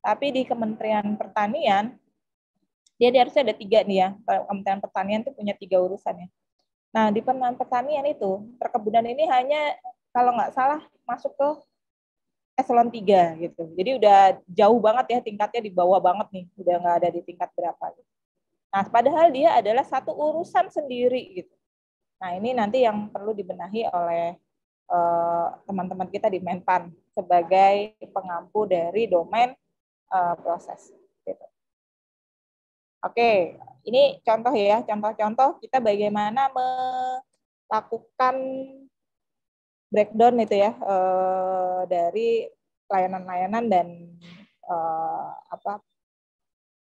[SPEAKER 2] Tapi di Kementerian Pertanian dia harusnya ada 3 nih ya. Kementerian Pertanian itu punya 3 urusan ya. Nah, di pertanian itu perkebunan ini hanya kalau nggak salah masuk ke eselon 3 gitu. Jadi udah jauh banget ya tingkatnya, di bawah banget nih, udah nggak ada di tingkat berapa gitu. Nah, padahal dia adalah satu urusan sendiri gitu. Nah, ini nanti yang perlu dibenahi oleh teman-teman kita di Menpan sebagai pengampu dari domain proses gitu. Oke, ini contoh ya, contoh-contoh kita bagaimana melakukan breakdown itu ya dari layanan-layanan dan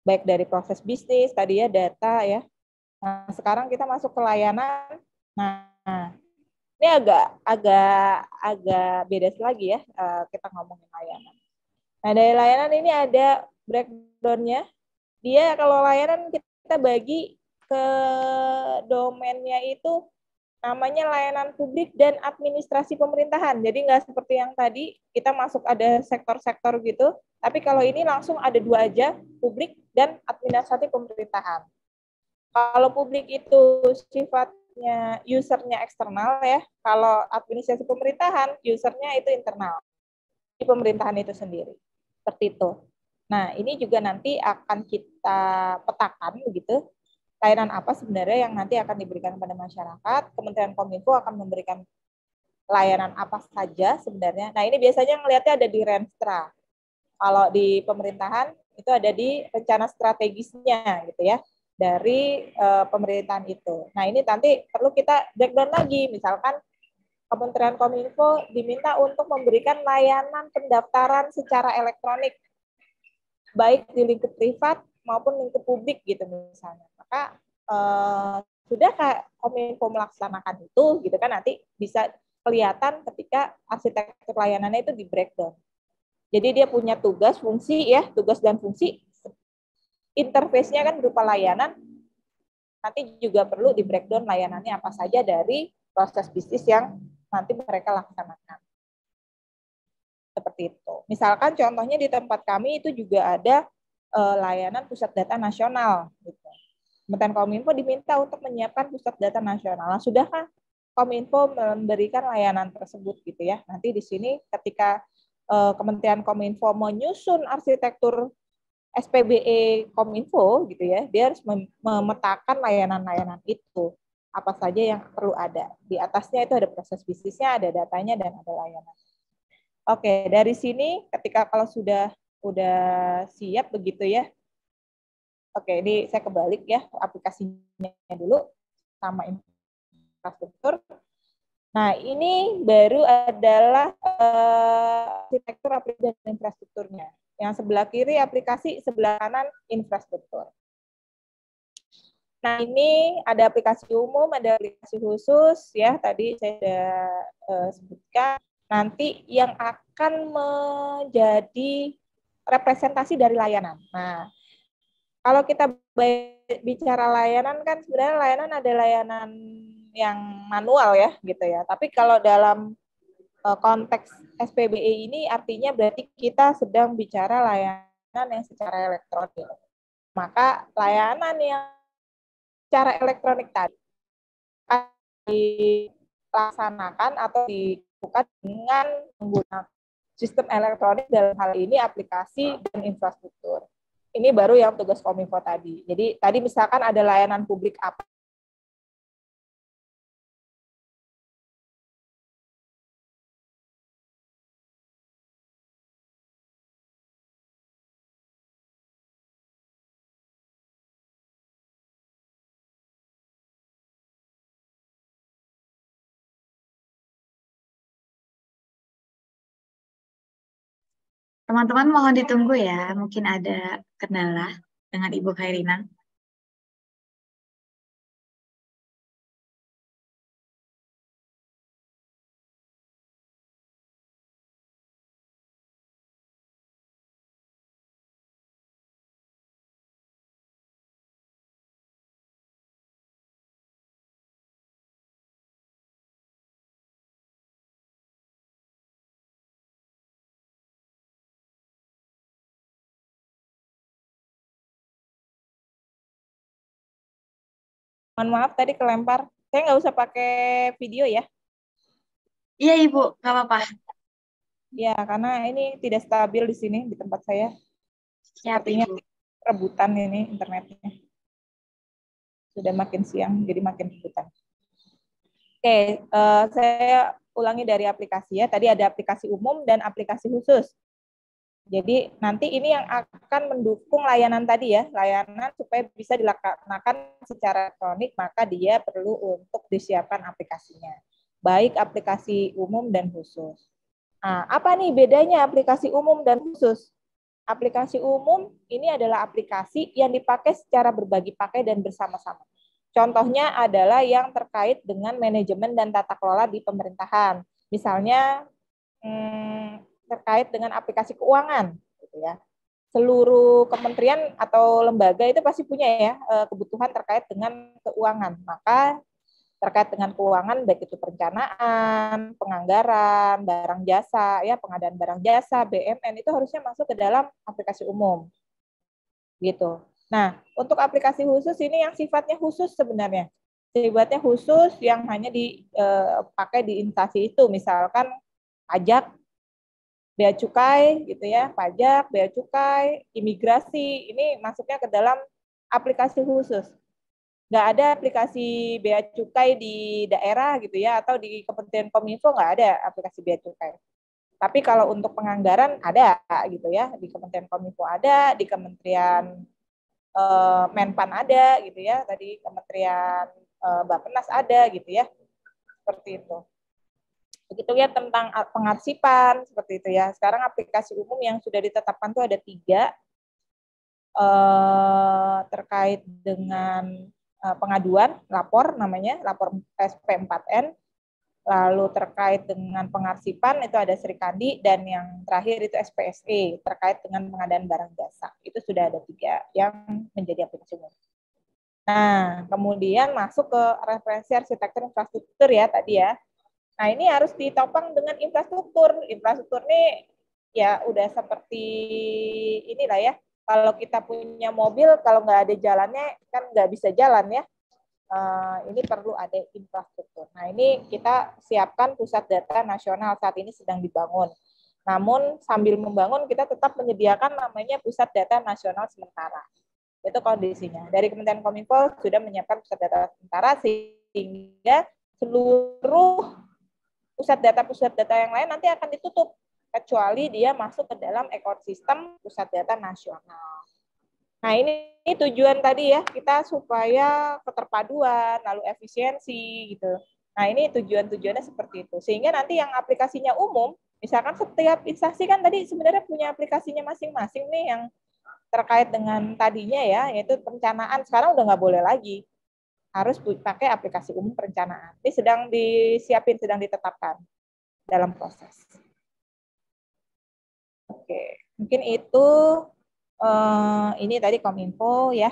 [SPEAKER 2] baik dari proses bisnis tadi ya, data ya. Nah, sekarang kita masuk ke layanan. Nah, Ini agak beda lagi ya, kita ngomongin layanan. Nah, dari layanan ini ada breakdown-nya. Dia kalau layanan kita bagi ke domainnya itu namanya layanan publik dan administrasi pemerintahan. Jadi nggak seperti yang tadi, kita masuk ada sektor-sektor gitu. Tapi kalau ini langsung ada dua aja, publik dan administrasi pemerintahan. Kalau publik itu sifatnya usernya eksternal ya, kalau administrasi pemerintahan usernya itu internal di pemerintahan itu sendiri. Seperti itu. Nah, ini juga nanti akan kita petakan begitu. Layanan apa sebenarnya yang nanti akan diberikan kepada masyarakat. Kementerian Kominfo akan memberikan layanan apa saja sebenarnya. Nah, ini biasanya ngelihatnya ada di Renstra. Kalau di pemerintahan itu ada di rencana strategisnya gitu ya, dari pemerintahan itu. Nah, ini nanti perlu kita breakdown lagi. Misalkan Kementerian Kominfo diminta untuk memberikan layanan pendaftaran secara elektronik, baik di lingkup privat maupun lingkup publik gitu misalnya. Maka sudahkah Kominfo melaksanakan itu gitu kan, nanti bisa kelihatan ketika arsitektur layanannya itu di breakdown. Jadi dia punya tugas, fungsi ya, tugas dan fungsi. Interface-nya kan berupa layanan, nanti juga perlu di breakdown layanannya apa saja dari proses bisnis yang nanti mereka laksanakan. Seperti itu. Misalkan contohnya di tempat kami itu juga ada layanan pusat data nasional. Gitu. Kementerian Kominfo diminta untuk menyiapkan pusat data nasional. Nah, sudahkah Kominfo memberikan layanan tersebut gitu ya? Nanti di sini ketika Kementerian Kominfo menyusun arsitektur SPBE Kominfo gitu ya, dia harus memetakan layanan-layanan itu. Apa saja yang perlu ada. Di atasnya itu ada proses bisnisnya, ada datanya, dan ada layanan. Oke, dari sini ketika kalau sudah siap begitu ya. Oke, ini saya kebalik ya, aplikasinya dulu sama infrastruktur. Nah, ini baru adalah arsitektur aplikasi dan infrastrukturnya. Yang sebelah kiri aplikasi, sebelah kanan infrastruktur. Nah, ini ada aplikasi umum, ada aplikasi khusus, ya. Tadi saya sudah sebutkan. Nanti yang akan menjadi representasi dari layanan. Nah, kalau kita bicara layanan, kan sebenarnya layanan ada layanan yang manual ya, gitu ya. Tapi kalau dalam konteks SPBE ini artinya berarti kita sedang bicara layanan yang secara elektronik. Maka layanan yang secara elektronik tadi dilaksanakan atau dibuka dengan menggunakan sistem elektronik, dalam hal ini aplikasi dan infrastruktur. Ini baru yang tugas Kominfo tadi. Jadi tadi misalkan ada layanan publik apa,
[SPEAKER 1] Teman-teman mohon ditunggu ya, mungkin ada kendala dengan Ibu Khairina.
[SPEAKER 2] mohon maaf tadi kelempar. Saya nggak usah pakai video ya.
[SPEAKER 1] Iya Ibu, nggak apa-apa.
[SPEAKER 2] Ya, karena ini tidak stabil di sini, di tempat saya. Sepertinya rebutan ini internetnya. Sudah makin siang, jadi makin rebutan. Oke, saya ulangi dari aplikasi ya. Tadi ada aplikasi umum dan aplikasi khusus. Jadi nanti ini yang akan mendukung layanan tadi ya, layanan supaya bisa dilaksanakan secara elektronik, maka dia perlu untuk disiapkan aplikasinya. Baik aplikasi umum dan khusus. Nah, apa nih bedanya aplikasi umum dan khusus? Aplikasi umum ini adalah aplikasi yang dipakai secara berbagi pakai dan bersama-sama. Contohnya adalah yang terkait dengan manajemen dan tata kelola di pemerintahan. Misalnya terkait dengan aplikasi keuangan, gitu ya. Seluruh kementerian atau lembaga itu pasti punya ya kebutuhan terkait dengan keuangan. Maka terkait dengan keuangan baik itu perencanaan, penganggaran, barang jasa, ya pengadaan barang jasa, BMN itu harusnya masuk ke dalam aplikasi umum, gitu. Nah, untuk aplikasi khusus ini yang sifatnya khusus sebenarnya. Sifatnya khusus yang hanya dipakai di instansi itu, misalkan pajak, bea cukai gitu ya, pajak, bea cukai, imigrasi, ini masuknya ke dalam aplikasi khusus. Nggak ada aplikasi bea cukai di daerah gitu ya, atau di Kementerian Kominfo nggak ada aplikasi bea cukai. Tapi kalau untuk penganggaran ada gitu ya, di Kementerian Kominfo ada, di Kementerian Menpan ada gitu ya, tadi Kementerian Bappenas ada gitu ya, seperti itu. Begitu ya tentang pengarsipan seperti itu ya. Sekarang aplikasi umum yang sudah ditetapkan itu ada 3 terkait dengan pengaduan, lapor namanya, lapor SP4N. Lalu terkait dengan pengarsipan itu ada Serikandi, dan yang terakhir itu SPSE terkait dengan pengadaan barang jasa. Itu sudah ada 3 yang menjadi aplikasi umum. Nah, kemudian masuk ke referensi arsitektur infrastruktur ya tadi ya. Nah, ini harus ditopang dengan infrastruktur. Infrastruktur ini ya udah seperti inilah ya. Kalau kita punya mobil, kalau nggak ada jalannya kan nggak bisa jalan ya. Ini perlu ada infrastruktur. Nah, ini kita siapkan pusat data nasional saat ini sedang dibangun. Namun sambil membangun kita tetap menyediakan namanya pusat data nasional sementara. Itu kondisinya. Dari Kementerian Kominfo sudah menyiapkan pusat data sementara sehingga seluruh pusat data yang lain nanti akan ditutup kecuali dia masuk ke dalam ekosistem pusat data nasional. Nah, ini tujuan tadi ya, kita supaya keterpaduan, lalu efisiensi gitu. Nah, ini tujuannya seperti itu. Sehingga nanti yang aplikasinya umum, misalkan setiap instansi kan tadi sebenarnya punya aplikasinya masing-masing nih yang terkait dengan tadinya ya, yaitu perencanaan. Sekarang udah nggak boleh lagi. Harus pakai aplikasi umum perencanaan. Ini sedang disiapin, sedang ditetapkan dalam proses. Oke, mungkin itu ini tadi Kominfo ya,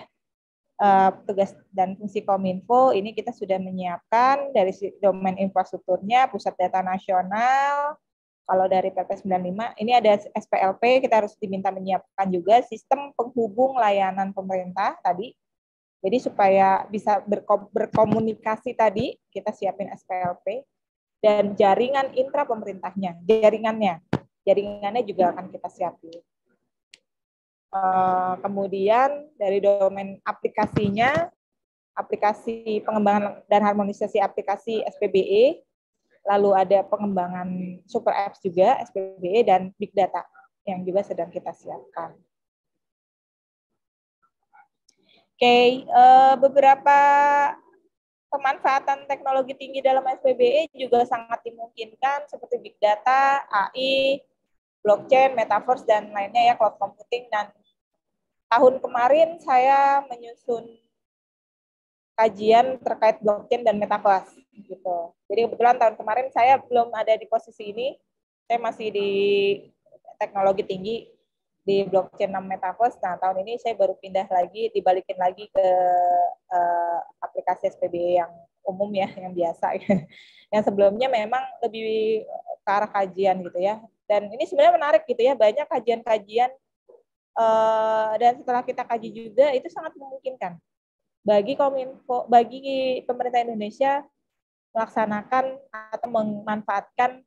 [SPEAKER 2] tugas dan fungsi Kominfo ini kita sudah menyiapkan dari domain infrastrukturnya, pusat data nasional. Kalau dari PP 95 ini ada SPLP, kita harus diminta menyiapkan juga sistem penghubung layanan pemerintah tadi. Jadi supaya bisa berkomunikasi tadi, kita siapin SPLP dan jaringan intra pemerintahnya, jaringannya juga akan kita siapin. Kemudian dari domain aplikasinya, aplikasi pengembangan dan harmonisasi aplikasi SPBE, lalu ada pengembangan super apps juga SPBE dan big data yang juga sedang kita siapkan. Oke, beberapa pemanfaatan teknologi tinggi dalam SPBE juga sangat dimungkinkan seperti big data, AI, blockchain, metaverse, dan lainnya ya, cloud computing. Dan tahun kemarin saya menyusun kajian terkait blockchain dan metaverse gitu. Jadi kebetulan tahun kemarin saya belum ada di posisi ini, saya masih di teknologi tinggi di blockchain dan metaverse. Nah, tahun ini saya baru pindah lagi, dibalikin lagi ke aplikasi SPBE yang umum ya, yang biasa. Yang sebelumnya memang lebih ke arah kajian gitu ya. Dan ini sebenarnya menarik gitu ya, banyak kajian-kajian dan setelah kita kaji juga itu sangat memungkinkan bagi Kominfo, bagi pemerintah Indonesia melaksanakan atau memanfaatkan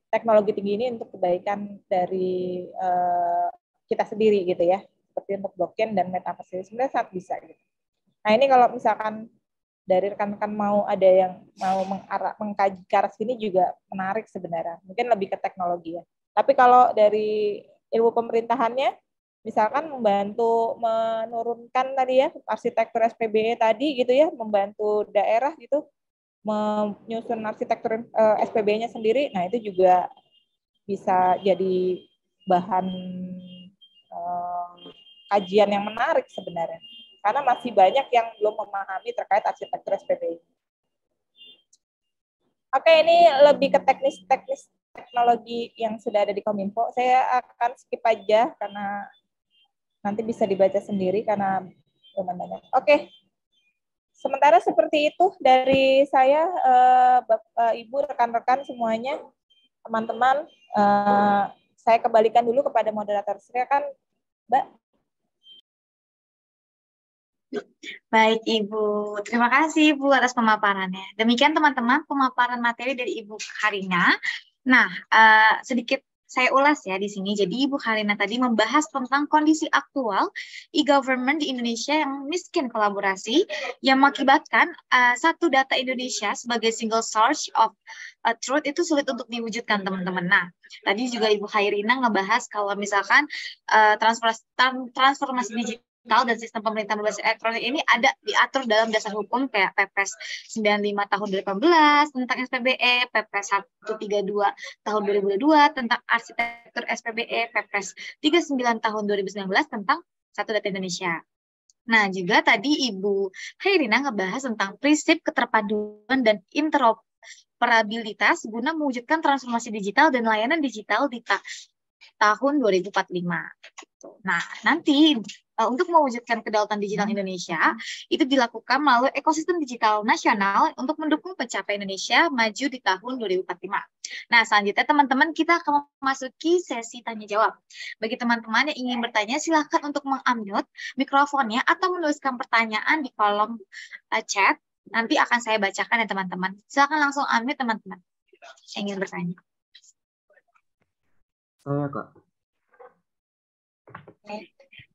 [SPEAKER 2] teknologi tinggi ini untuk kebaikan dari kita sendiri gitu ya, seperti untuk blockchain dan metaverse sebenarnya sangat bisa gitu. Nah, ini kalau misalkan dari rekan-rekan mau ada yang mau mengkaji ke arah sini juga menarik sebenarnya, mungkin lebih ke teknologi ya. Tapi kalau dari ilmu pemerintahannya, misalkan membantu menurunkan tadi ya arsitektur SPBE tadi gitu ya, membantu daerah gitu menyusun arsitektur SPBE-nya sendiri, nah itu juga bisa jadi bahan kajian yang menarik sebenarnya. karena masih banyak yang belum memahami terkait arsitektur SPBI. Oke, ini lebih ke teknis teknologi yang sudah ada di Kominfo. Saya akan skip aja karena nanti bisa dibaca sendiri karena belum banyak. Oke. Sementara seperti itu dari saya, Bapak, Ibu, rekan-rekan semuanya, teman-teman. Saya kembalikan dulu kepada moderator. Silakan, Mbak.
[SPEAKER 1] Baik, Ibu. Terima kasih, Ibu, atas pemaparannya. Demikian, teman-teman, pemaparan materi dari Ibu Karina. Nah, sedikit saya ulas ya di sini. Jadi, Ibu Karina tadi membahas tentang kondisi aktual e-government di Indonesia yang miskin kolaborasi, yang mengakibatkan satu data Indonesia sebagai single source of truth itu sulit untuk diwujudkan, teman-teman. Nah, tadi juga Ibu Karina ngebahas kalau misalkan transformasi digital dan sistem pemerintahan berbasis elektronik ini ada diatur dalam dasar hukum kayak Perpres 95 tahun 2018 tentang SPBE, Perpres 132 tahun 2022 tentang arsitektur SPBE, Perpres 39 tahun 2019 tentang Satu Data Indonesia. Nah, juga tadi Ibu Khairina ngebahas tentang prinsip keterpaduan dan interoperabilitas guna mewujudkan transformasi digital dan layanan digital di tahun 2045. Nah, nanti untuk mewujudkan kedaulatan digital Indonesia itu dilakukan melalui ekosistem digital nasional untuk mendukung pencapaian Indonesia maju di tahun 2045. Nah, selanjutnya teman-teman kita akan memasuki sesi tanya jawab. Bagi teman-teman yang ingin bertanya, silakan untuk meng-unmute mikrofonnya atau menuliskan pertanyaan di kolom chat. Nanti akan saya bacakan ya teman-teman. Silakan langsung unmute teman-teman yang ingin bertanya.
[SPEAKER 3] Saya, Kak.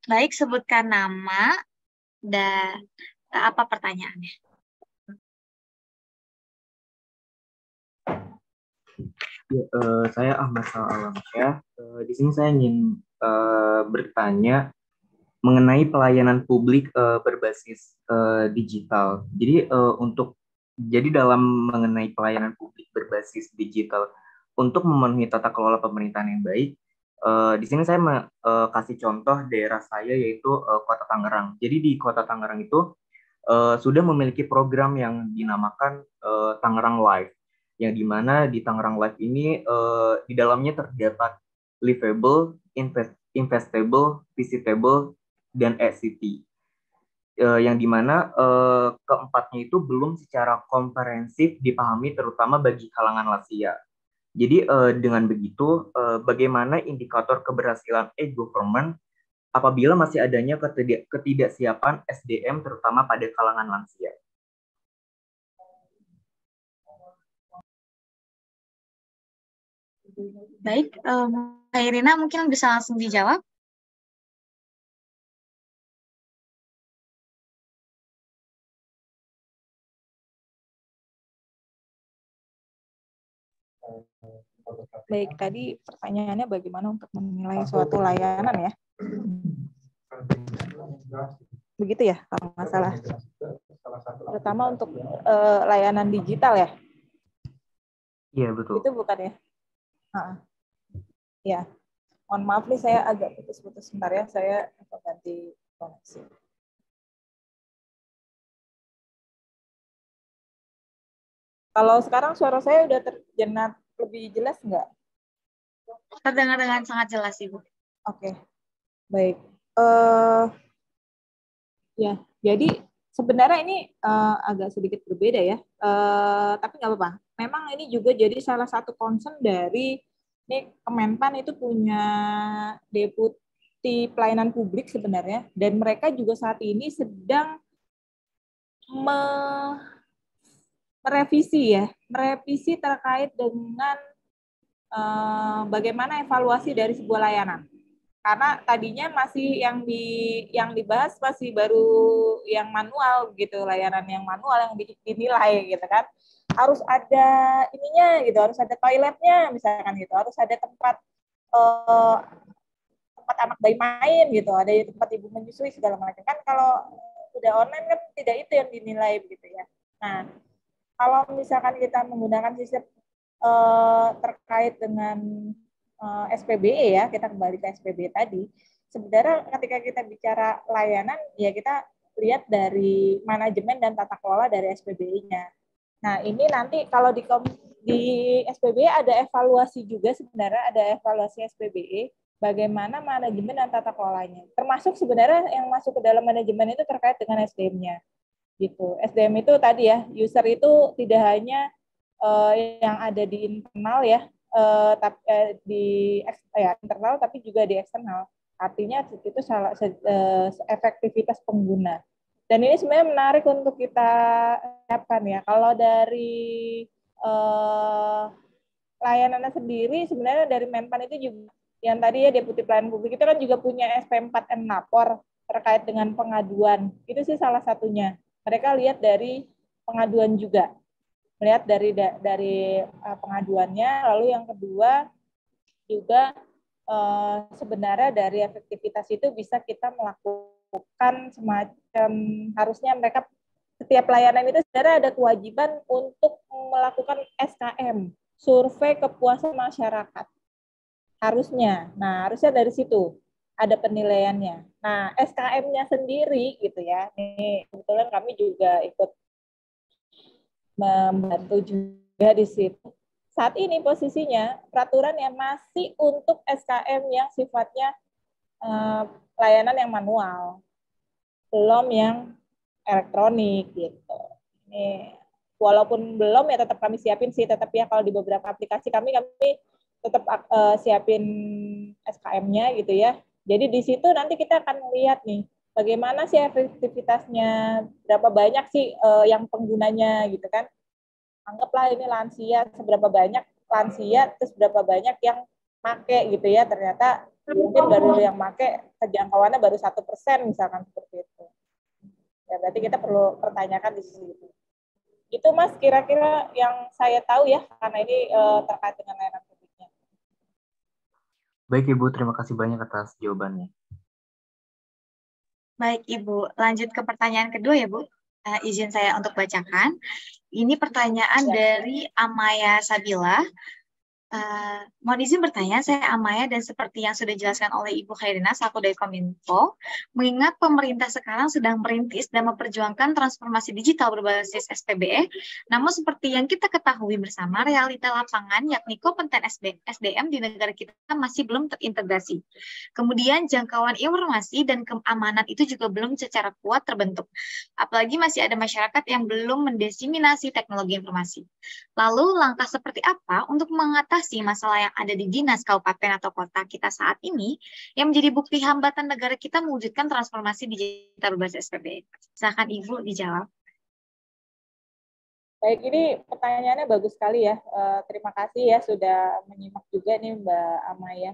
[SPEAKER 1] Baik, sebutkan nama dan apa pertanyaannya.
[SPEAKER 3] Ya, saya Ahmad Alamsyah. Di sini saya ingin bertanya mengenai pelayanan publik berbasis digital. Jadi dalam mengenai pelayanan publik berbasis digital untuk memenuhi tata kelola pemerintahan yang baik. Di sini saya kasih contoh daerah saya yaitu Kota Tangerang. Jadi di Kota Tangerang itu sudah memiliki program yang dinamakan Tangerang Live, yang dimana di Tangerang Live ini di dalamnya terdapat livable, investable, visitable, dan e-city. Yang dimana keempatnya itu belum secara komprehensif dipahami terutama bagi kalangan lansia. Jadi dengan begitu, bagaimana indikator keberhasilan e-government apabila masih adanya ketidaksiapan SDM terutama pada kalangan lansia?
[SPEAKER 1] Baik, Mbak Irina mungkin bisa langsung dijawab.
[SPEAKER 2] Baik, tadi pertanyaannya bagaimana untuk menilai suatu layanan ya? Begitu ya, kalau nggak salah. Terutama untuk layanan digital ya?
[SPEAKER 3] Iya, betul.
[SPEAKER 2] Itu bukan ya? Ya, mohon maaf nih saya agak putus-putus sebentar ya, saya ganti koneksi. Kalau sekarang suara saya udah terdengar lebih jelas nggak?
[SPEAKER 1] Terdengar dengan sangat jelas, Ibu.
[SPEAKER 2] Oke, baik. Ya, jadi sebenarnya ini agak sedikit berbeda ya, tapi nggak apa-apa. Memang ini juga jadi salah satu concern dari ini Kemenpan itu punya deputi pelayanan publik sebenarnya, dan mereka juga saat ini sedang merevisi terkait dengan bagaimana evaluasi dari sebuah layanan. Karena tadinya masih yang dibahas masih baru yang manual gitu, layanan yang manual yang dinilai gitu kan. Harus ada ininya gitu, harus ada toiletnya misalkan gitu, harus ada tempat anak bayi main gitu, ada tempat ibu menyusui segala macam. Kan kalau udah online kan tidak itu yang dinilai begitu ya. Nah, kalau misalkan kita menggunakan sistem terkait dengan SPBE ya, kita kembali ke SPBE tadi. Sebenarnya ketika kita bicara layanan, ya kita lihat dari manajemen dan tata kelola dari SPBI-nya. Nah, ini nanti kalau di SPBI ada evaluasi juga sebenarnya, ada evaluasi SPBI, bagaimana manajemen dan tata kelolanya. Termasuk sebenarnya yang masuk ke dalam manajemen itu terkait dengan SDM-nya. Gitu. SDM itu tadi ya, user itu tidak hanya yang ada di internal ya, di internal tapi juga di eksternal. Artinya itu salah efektivitas pengguna. Dan ini sebenarnya menarik untuk kita siapkan ya. Kalau dari layanannya sendiri, sebenarnya dari Menpan itu juga, yang tadi ya Deputi Pelayanan Publik itu kan juga punya SP4M lapor terkait dengan pengaduan. Itu sih salah satunya. Mereka lihat dari pengaduan juga. Melihat dari pengaduannya, lalu yang kedua juga sebenarnya dari efektivitas itu bisa kita melakukan semacam, harusnya mereka setiap layanan itu sebenarnya ada kewajiban untuk melakukan SKM, survei kepuasan masyarakat. Harusnya. Nah, harusnya dari situ ada penilaiannya. Nah, SKM-nya sendiri gitu ya. Ini kebetulan kami juga ikut membantu juga di situ. Saat ini posisinya peraturan yang masih untuk SKM yang sifatnya layanan yang manual, belum yang elektronik gitu. Ini walaupun belum ya tetap kami siapin sih, tetap ya kalau di beberapa aplikasi kami tetap siapin SKM-nya gitu ya. Jadi di situ nanti kita akan melihat nih bagaimana sih efektivitasnya, berapa banyak sih yang penggunanya gitu kan. Anggaplah ini lansia, seberapa banyak lansia, terus berapa banyak yang make gitu ya, ternyata mungkin baru yang make kejangkauannya baru 1% misalkan seperti itu. Ya berarti kita perlu pertanyakan di situ. Itu Mas kira-kira yang saya tahu ya, karena ini terkait dengan layanan publiknya.
[SPEAKER 3] Baik Ibu, terima kasih banyak atas jawabannya.
[SPEAKER 1] Baik Ibu, lanjut ke pertanyaan kedua ya Bu. Izin saya untuk bacakan. Ini pertanyaan dari Amaya Sabila. Mohon izin bertanya, saya Amaya dan seperti yang sudah dijelaskan oleh Ibu Khairina selaku dari Kominfo, mengingat pemerintah sekarang sedang merintis dan memperjuangkan transformasi digital berbasis SPBE, namun seperti yang kita ketahui bersama, realita lapangan yakni kompeten SDM di negara kita masih belum terintegrasi. Kemudian jangkauan informasi dan keamanan itu juga belum secara kuat terbentuk. Apalagi masih ada masyarakat yang belum mendiseminasi teknologi informasi. Lalu langkah seperti apa untuk mengatasi masalah yang ada di dinas, kabupaten, atau kota kita saat ini yang menjadi bukti hambatan negara kita mewujudkan transformasi digital berbasis SPBE? Silakan Ibu dijawab.
[SPEAKER 2] Baik, ini pertanyaannya bagus sekali ya. Terima kasih ya sudah menyimak juga nih Mbak Amaya.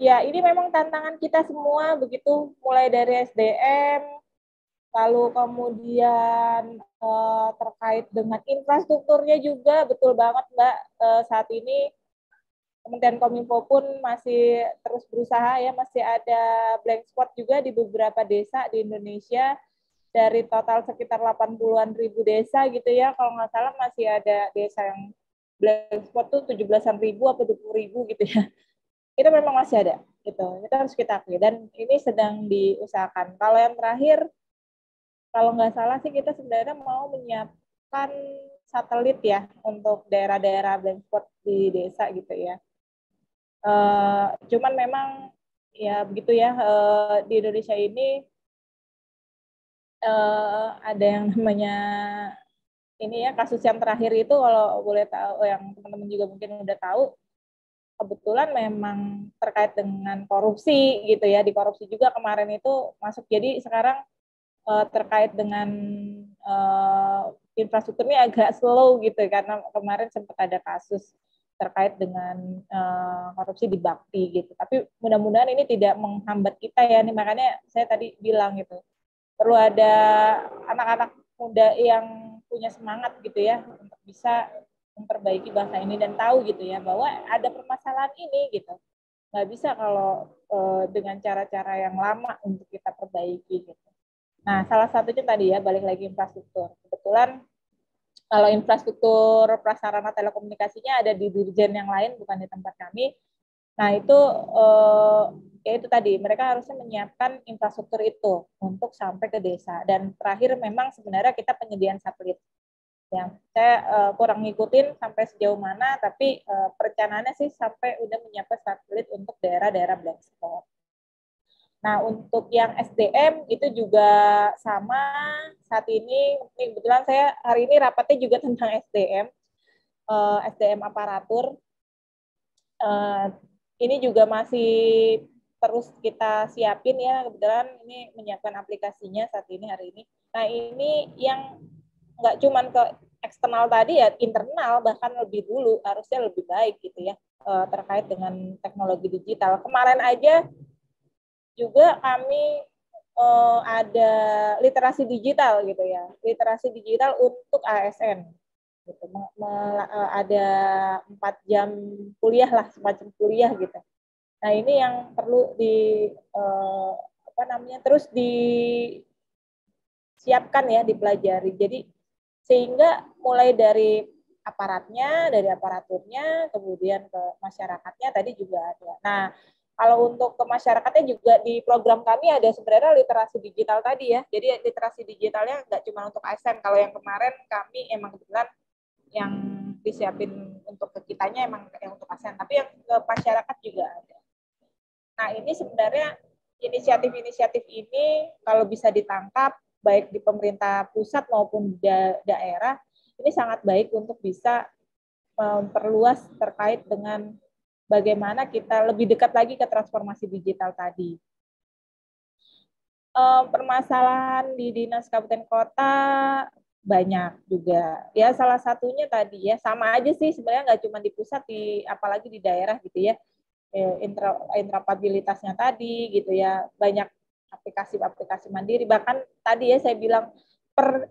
[SPEAKER 2] Ya, ini memang tantangan kita semua begitu, mulai dari SDM, lalu kemudian terkait dengan infrastrukturnya juga, betul banget Mbak, saat ini Kementerian Kominfo pun masih terus berusaha ya, masih ada blank spot juga di beberapa desa di Indonesia, dari total sekitar 80-an ribu desa gitu ya, kalau nggak salah masih ada desa yang blank spot tuh 17-an ribu atau 20 ribu gitu ya. Itu memang masih ada, gitu. Itu harus kita akui, dan ini sedang diusahakan. Kalau yang terakhir, kalau nggak salah sih kita sebenarnya mau menyiapkan satelit ya untuk daerah-daerah blank spot di desa gitu ya. Cuman memang ya begitu ya, di Indonesia ini ada yang namanya ini ya, kasus yang terakhir itu kalau boleh tahu, yang teman-teman juga mungkin udah tahu, kebetulan memang terkait dengan korupsi gitu ya, di korupsi juga kemarin itu masuk. Jadi sekarang terkait dengan infrastrukturnya agak slow gitu, karena kemarin sempat ada kasus terkait dengan korupsi di Bakti gitu. Tapi mudah-mudahan ini tidak menghambat kita ya, nih makanya saya tadi bilang gitu, perlu ada anak-anak muda yang punya semangat gitu ya untuk bisa memperbaiki bahasa ini dan tahu gitu ya bahwa ada permasalahan ini gitu. Nggak bisa kalau dengan cara-cara yang lama untuk kita perbaiki gitu. Nah, salah satunya tadi ya, balik lagi infrastruktur. Kebetulan kalau infrastruktur prasarana telekomunikasinya ada di dirjen yang lain, bukan di tempat kami. Nah, itu ya itu tadi, mereka harusnya menyiapkan infrastruktur itu untuk sampai ke desa. Dan terakhir memang sebenarnya kita penyediaan satelit. Ya, saya kurang ngikutin sampai sejauh mana, tapi perencanaannya sih sampai udah menyiapkan satelit untuk daerah-daerah black spot. Nah, untuk yang SDM itu juga sama saat ini kebetulan saya hari ini rapatnya juga tentang SDM, SDM aparatur. Ini juga masih terus kita siapin ya, kebetulan ini menyiapkan aplikasinya saat ini hari ini. Nah, ini yang nggak cuma ke eksternal tadi ya, internal bahkan lebih dulu harusnya lebih baik gitu ya, terkait dengan teknologi digital. Kemarin aja juga kami ada literasi digital gitu ya, literasi digital untuk ASN gitu. Ada 4 jam kuliah lah, semacam kuliah gitu. Nah, ini yang perlu terus disiapkan ya, dipelajari. Jadi sehingga mulai dari aparatnya, dari aparaturnya, kemudian ke masyarakatnya tadi juga ada. Nah, kalau untuk ke masyarakatnya juga di program kami ada sebenarnya literasi digital tadi ya. Jadi literasi digitalnya nggak cuma untuk ASN. Kalau yang kemarin kami emang kebetulan yang disiapin untuk ke kitanya emang yang untuk ASN, tapi yang ke masyarakat juga ada. Nah, ini sebenarnya inisiatif-inisiatif ini kalau bisa ditangkap baik di pemerintah pusat maupun daerah, ini sangat baik untuk bisa memperluas terkait dengan bagaimana kita lebih dekat lagi ke transformasi digital tadi. Permasalahan di dinas kabupaten kota banyak juga. Ya, salah satunya tadi ya, sama aja sih sebenarnya, nggak cuma di pusat, apalagi di daerah gitu ya. Interoperabilitasnya tadi gitu ya, banyak aplikasi mandiri, bahkan tadi ya saya bilang per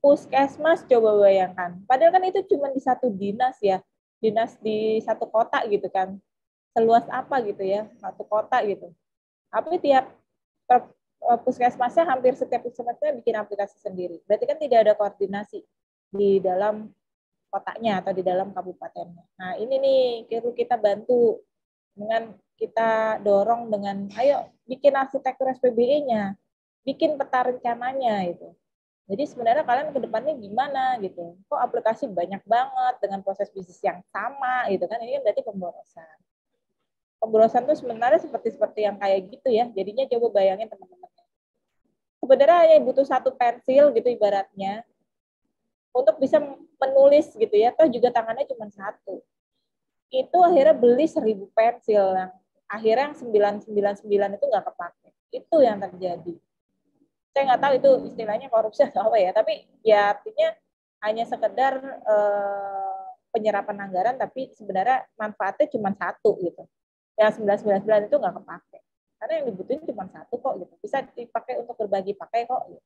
[SPEAKER 2] puskesmas, coba bayangkan, padahal kan itu cuma di satu dinas ya, dinas di satu kota gitu kan, seluas apa gitu ya, satu kota gitu, tapi tiap puskesmasnya hampir setiap puskesmasnya bikin aplikasi sendiri, berarti kan tidak ada koordinasi di dalam kotanya atau di dalam kabupatennya. Nah, ini nih perlu kita bantu dengan kita dorong dengan ayo bikin arsitektur SPBE-nya, bikin peta rencananya itu. Jadi sebenarnya kalian ke depannya gimana gitu. Kok aplikasi banyak banget dengan proses bisnis yang sama gitu kan. Ini kan berarti pemborosan. Pemborosan itu sebenarnya seperti yang kayak gitu ya. Jadinya coba bayangin teman-teman. Sebenarnya hanya butuh satu pensil gitu ibaratnya untuk bisa menulis gitu ya. Toh juga tangannya cuma satu. Itu akhirnya beli 1000 pensil yang akhirnya yang 999 itu nggak kepake. Itu yang terjadi. Saya nggak tahu itu istilahnya korupsi atau apa ya, tapi ya artinya hanya sekedar penyerapan anggaran, tapi sebenarnya manfaatnya cuma satu gitu. Yang 999 itu nggak kepake. Karena yang dibutuhin cuma satu kok gitu. Bisa dipakai untuk berbagi pakai kok gitu.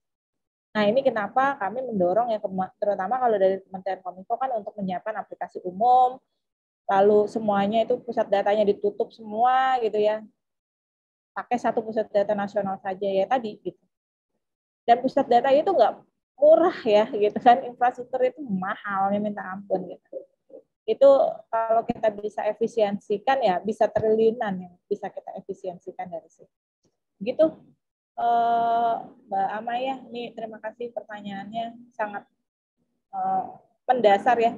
[SPEAKER 2] Nah, ini kenapa kami mendorong ya, terutama kalau dari Kementerian Kominfo kan untuk menyiapkan aplikasi umum, lalu semuanya itu pusat datanya ditutup semua gitu ya, pakai satu pusat data nasional saja ya tadi gitu. Dan pusat data itu nggak murah ya gitu kan, infrastruktur itu mahalnya minta ampun gitu. Itu kalau kita bisa efisiensikan ya bisa triliunan yang bisa kita efisiensikan dari situ. Gitu Mbak Amaya, ini terima kasih pertanyaannya, sangat mendasar ya,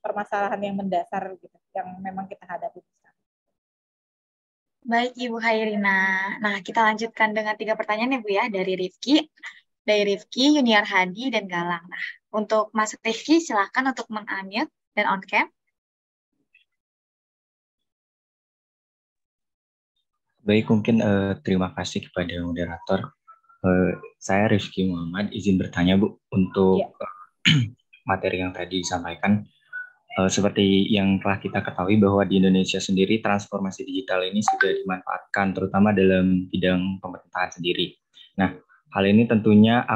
[SPEAKER 2] permasalahan yang mendasar gitu, yang memang kita hadapi.
[SPEAKER 1] Baik, Ibu Hairina. Nah, kita lanjutkan dengan 3 pertanyaan ya, Bu ya, dari Rifki, Yuniar Hadi, dan Galang. Nah, untuk Mas Rifki, silakan untuk men-unmute dan on-cam.
[SPEAKER 3] Baik, mungkin terima kasih kepada moderator. Saya Rifki Muhammad, izin bertanya Bu, untuk materi yang tadi disampaikan. Seperti yang telah kita ketahui bahwa di Indonesia sendiri transformasi digital ini sudah dimanfaatkan terutama dalam bidang pemerintahan sendiri. Nah, hal ini tentunya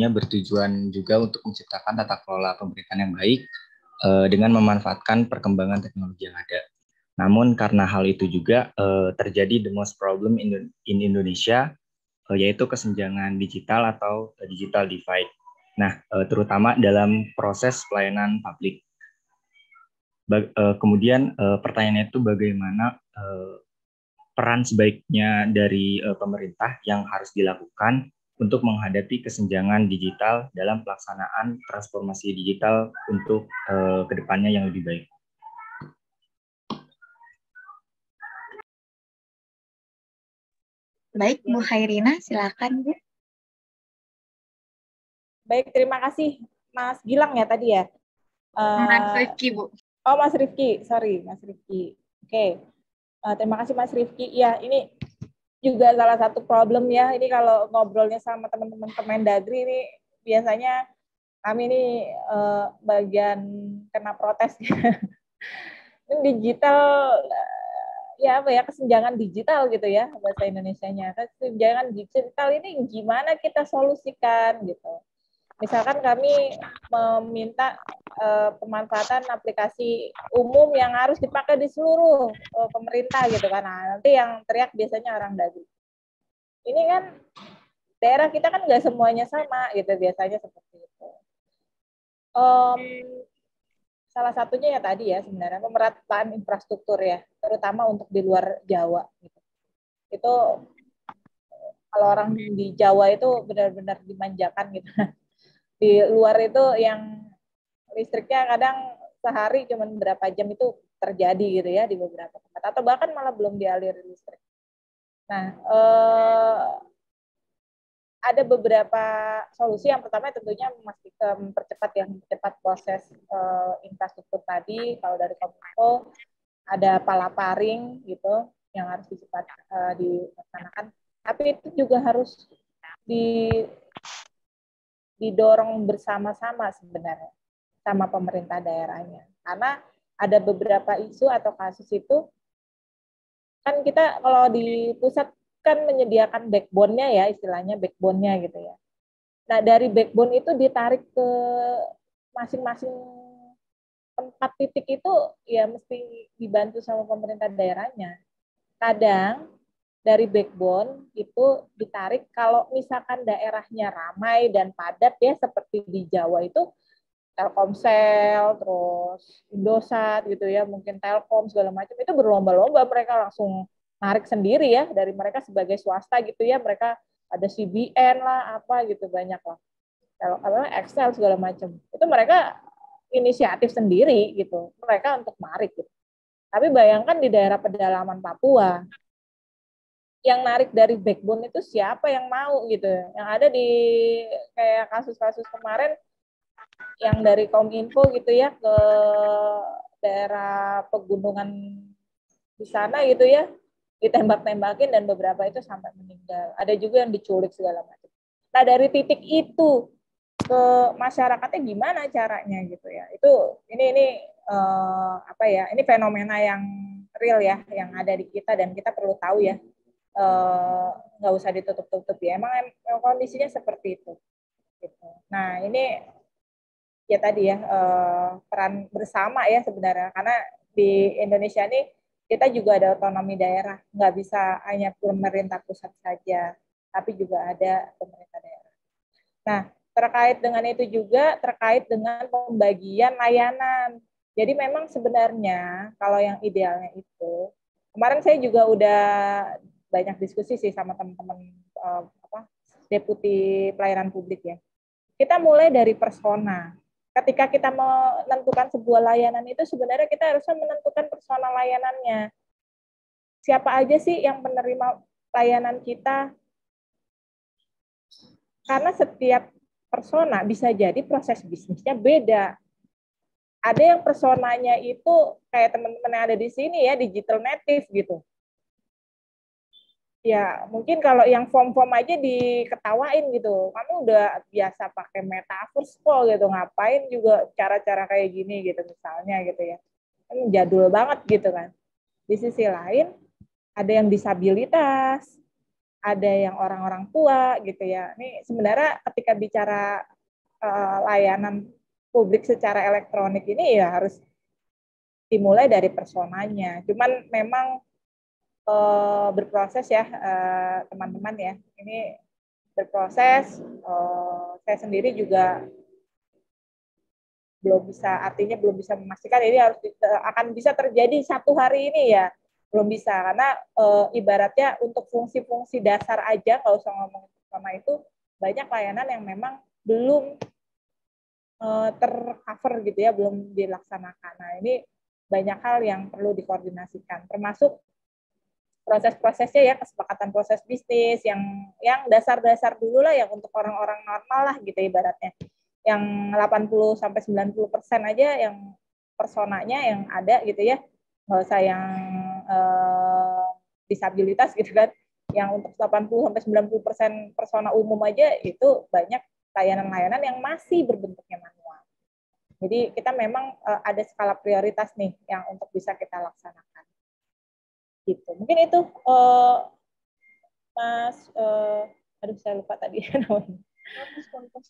[SPEAKER 3] bertujuan juga untuk menciptakan tata kelola pemerintahan yang baik dengan memanfaatkan perkembangan teknologi yang ada. Namun karena hal itu juga terjadi the most problem in Indonesia, yaitu kesenjangan digital atau digital divide. Nah, terutama dalam proses pelayanan publik.
[SPEAKER 4] Kemudian pertanyaannya itu bagaimana peran sebaiknya dari pemerintah yang harus dilakukan untuk menghadapi kesenjangan digital dalam pelaksanaan transformasi digital untuk kedepannya yang lebih baik.
[SPEAKER 1] Baik, Bu Khairina, silakan Bu.
[SPEAKER 2] Baik, terima kasih Mas Gilang ya tadi ya.
[SPEAKER 1] Mas Rifki, Bu.
[SPEAKER 2] Oh, Mas Rifki, sorry Mas Rifki. Oke, terima kasih Mas Rifki. Ya, ini juga salah satu problem ya. Ini kalau ngobrolnya sama teman-teman Kemendagri ini biasanya kami ini bagian kena protes. Ini digital ya apa ya, kesenjangan digital gitu ya bahasa Indonesianya. Kesenjangan digital ini gimana kita solusikan gitu. Misalkan kami meminta pemanfaatan aplikasi umum yang harus dipakai di seluruh pemerintah gitu kan. Nah, nanti yang teriak biasanya orang Dagri. Ini kan daerah kita kan nggak semuanya sama gitu, biasanya seperti itu. Salah satunya ya tadi ya sebenarnya pemerataan infrastruktur ya, terutama untuk di luar Jawa gitu. Itu kalau orang di Jawa itu benar-benar dimanjakan gitu. Di luar itu yang listriknya kadang sehari cuma berapa jam itu terjadi gitu ya di beberapa tempat, atau bahkan malah belum dialiri listrik. Nah, ada beberapa solusi. Yang pertama tentunya mempercepat proses infrastruktur tadi. Kalau dari Kominfo ada palaparing gitu yang harus dilaksanakan. Tapi itu juga harus didorong bersama-sama sebenarnya sama pemerintah daerahnya. Karena ada beberapa isu atau kasus itu kan kita kalau di pusat kan menyediakan backbone-nya ya, istilahnya backbone-nya gitu ya. Nah, dari backbone itu ditarik ke masing-masing tempat titik itu ya mesti dibantu sama pemerintah daerahnya. Kadang dari backbone itu ditarik kalau misalkan daerahnya ramai dan padat ya, seperti di Jawa itu Telkomsel, terus Indosat gitu ya, mungkin Telkom segala macam, itu berlomba-lomba mereka langsung narik sendiri ya dari mereka sebagai swasta gitu ya, mereka ada CBN lah apa gitu, banyak lah. Kalau Excel segala macam. Itu mereka inisiatif sendiri gitu. Mereka untuk narik gitu. Tapi bayangkan di daerah pedalaman Papua, yang narik dari backbone itu siapa yang mau gitu. Yang ada di kayak kasus-kasus kemarin yang dari Kominfo gitu ya ke daerah pegunungan di sana gitu ya, ditembak-tembakin dan beberapa itu sampai meninggal. Ada juga yang diculik segala macam. Nah, dari titik itu ke masyarakatnya gimana caranya gitu ya. Itu ini apa ya? Ini fenomena yang real ya, yang ada di kita dan kita perlu tahu ya. Nggak usah ditutup-tutup ya. Emang kondisinya seperti itu. Gitu. Nah, ini ya tadi ya peran bersama ya sebenarnya, karena di Indonesia ini kita juga ada otonomi daerah, nggak bisa hanya pemerintah pusat saja, tapi juga ada pemerintah daerah. Nah, terkait dengan itu juga terkait dengan pembagian layanan. Jadi memang sebenarnya kalau yang idealnya itu, kemarin saya juga udah banyak diskusi sih sama teman-teman deputi pelayanan publik ya. Kita mulai dari persona. Ketika kita menentukan sebuah layanan itu sebenarnya kita harusnya menentukan persona layanannya. Siapa aja sih yang menerima layanan kita? Karena setiap persona bisa jadi proses bisnisnya beda. Ada yang personanya itu kayak teman-teman yang ada di sini ya, digital native gitu. Ya, mungkin kalau yang form-form aja diketawain gitu. Kamu udah biasa pakai metaverse kok gitu, ngapain juga cara-cara kayak gini gitu misalnya gitu ya. Kan jadul banget gitu kan. Di sisi lain ada yang disabilitas, ada yang orang-orang tua gitu ya. Ini sebenarnya ketika bicara layanan publik secara elektronik ini ya harus dimulai dari personanya. Cuman memang berproses ya teman-teman ya. Ini berproses. Saya sendiri juga artinya belum bisa memastikan ini akan bisa terjadi satu hari ini ya, belum bisa, karena ibaratnya untuk fungsi-fungsi dasar aja, nggak usah ngomong sama itu, banyak layanan yang memang belum tercover gitu ya, belum dilaksanakan. Nah, ini banyak hal yang perlu dikoordinasikan, termasuk proses-prosesnya ya, kesepakatan proses bisnis yang dasar-dasar dulu lah, yang untuk orang-orang normal lah gitu ibaratnya. Yang 80-90% aja yang personanya yang ada gitu ya, nggak usah yang disabilitas gitu kan. Yang untuk 80-90% persona umum aja itu banyak layanan-layanan yang masih berbentuknya manual. Jadi kita memang ada skala prioritas nih yang untuk bisa kita laksanakan. Gitu. Mungkin itu Mas, aduh saya lupa tadi namanya.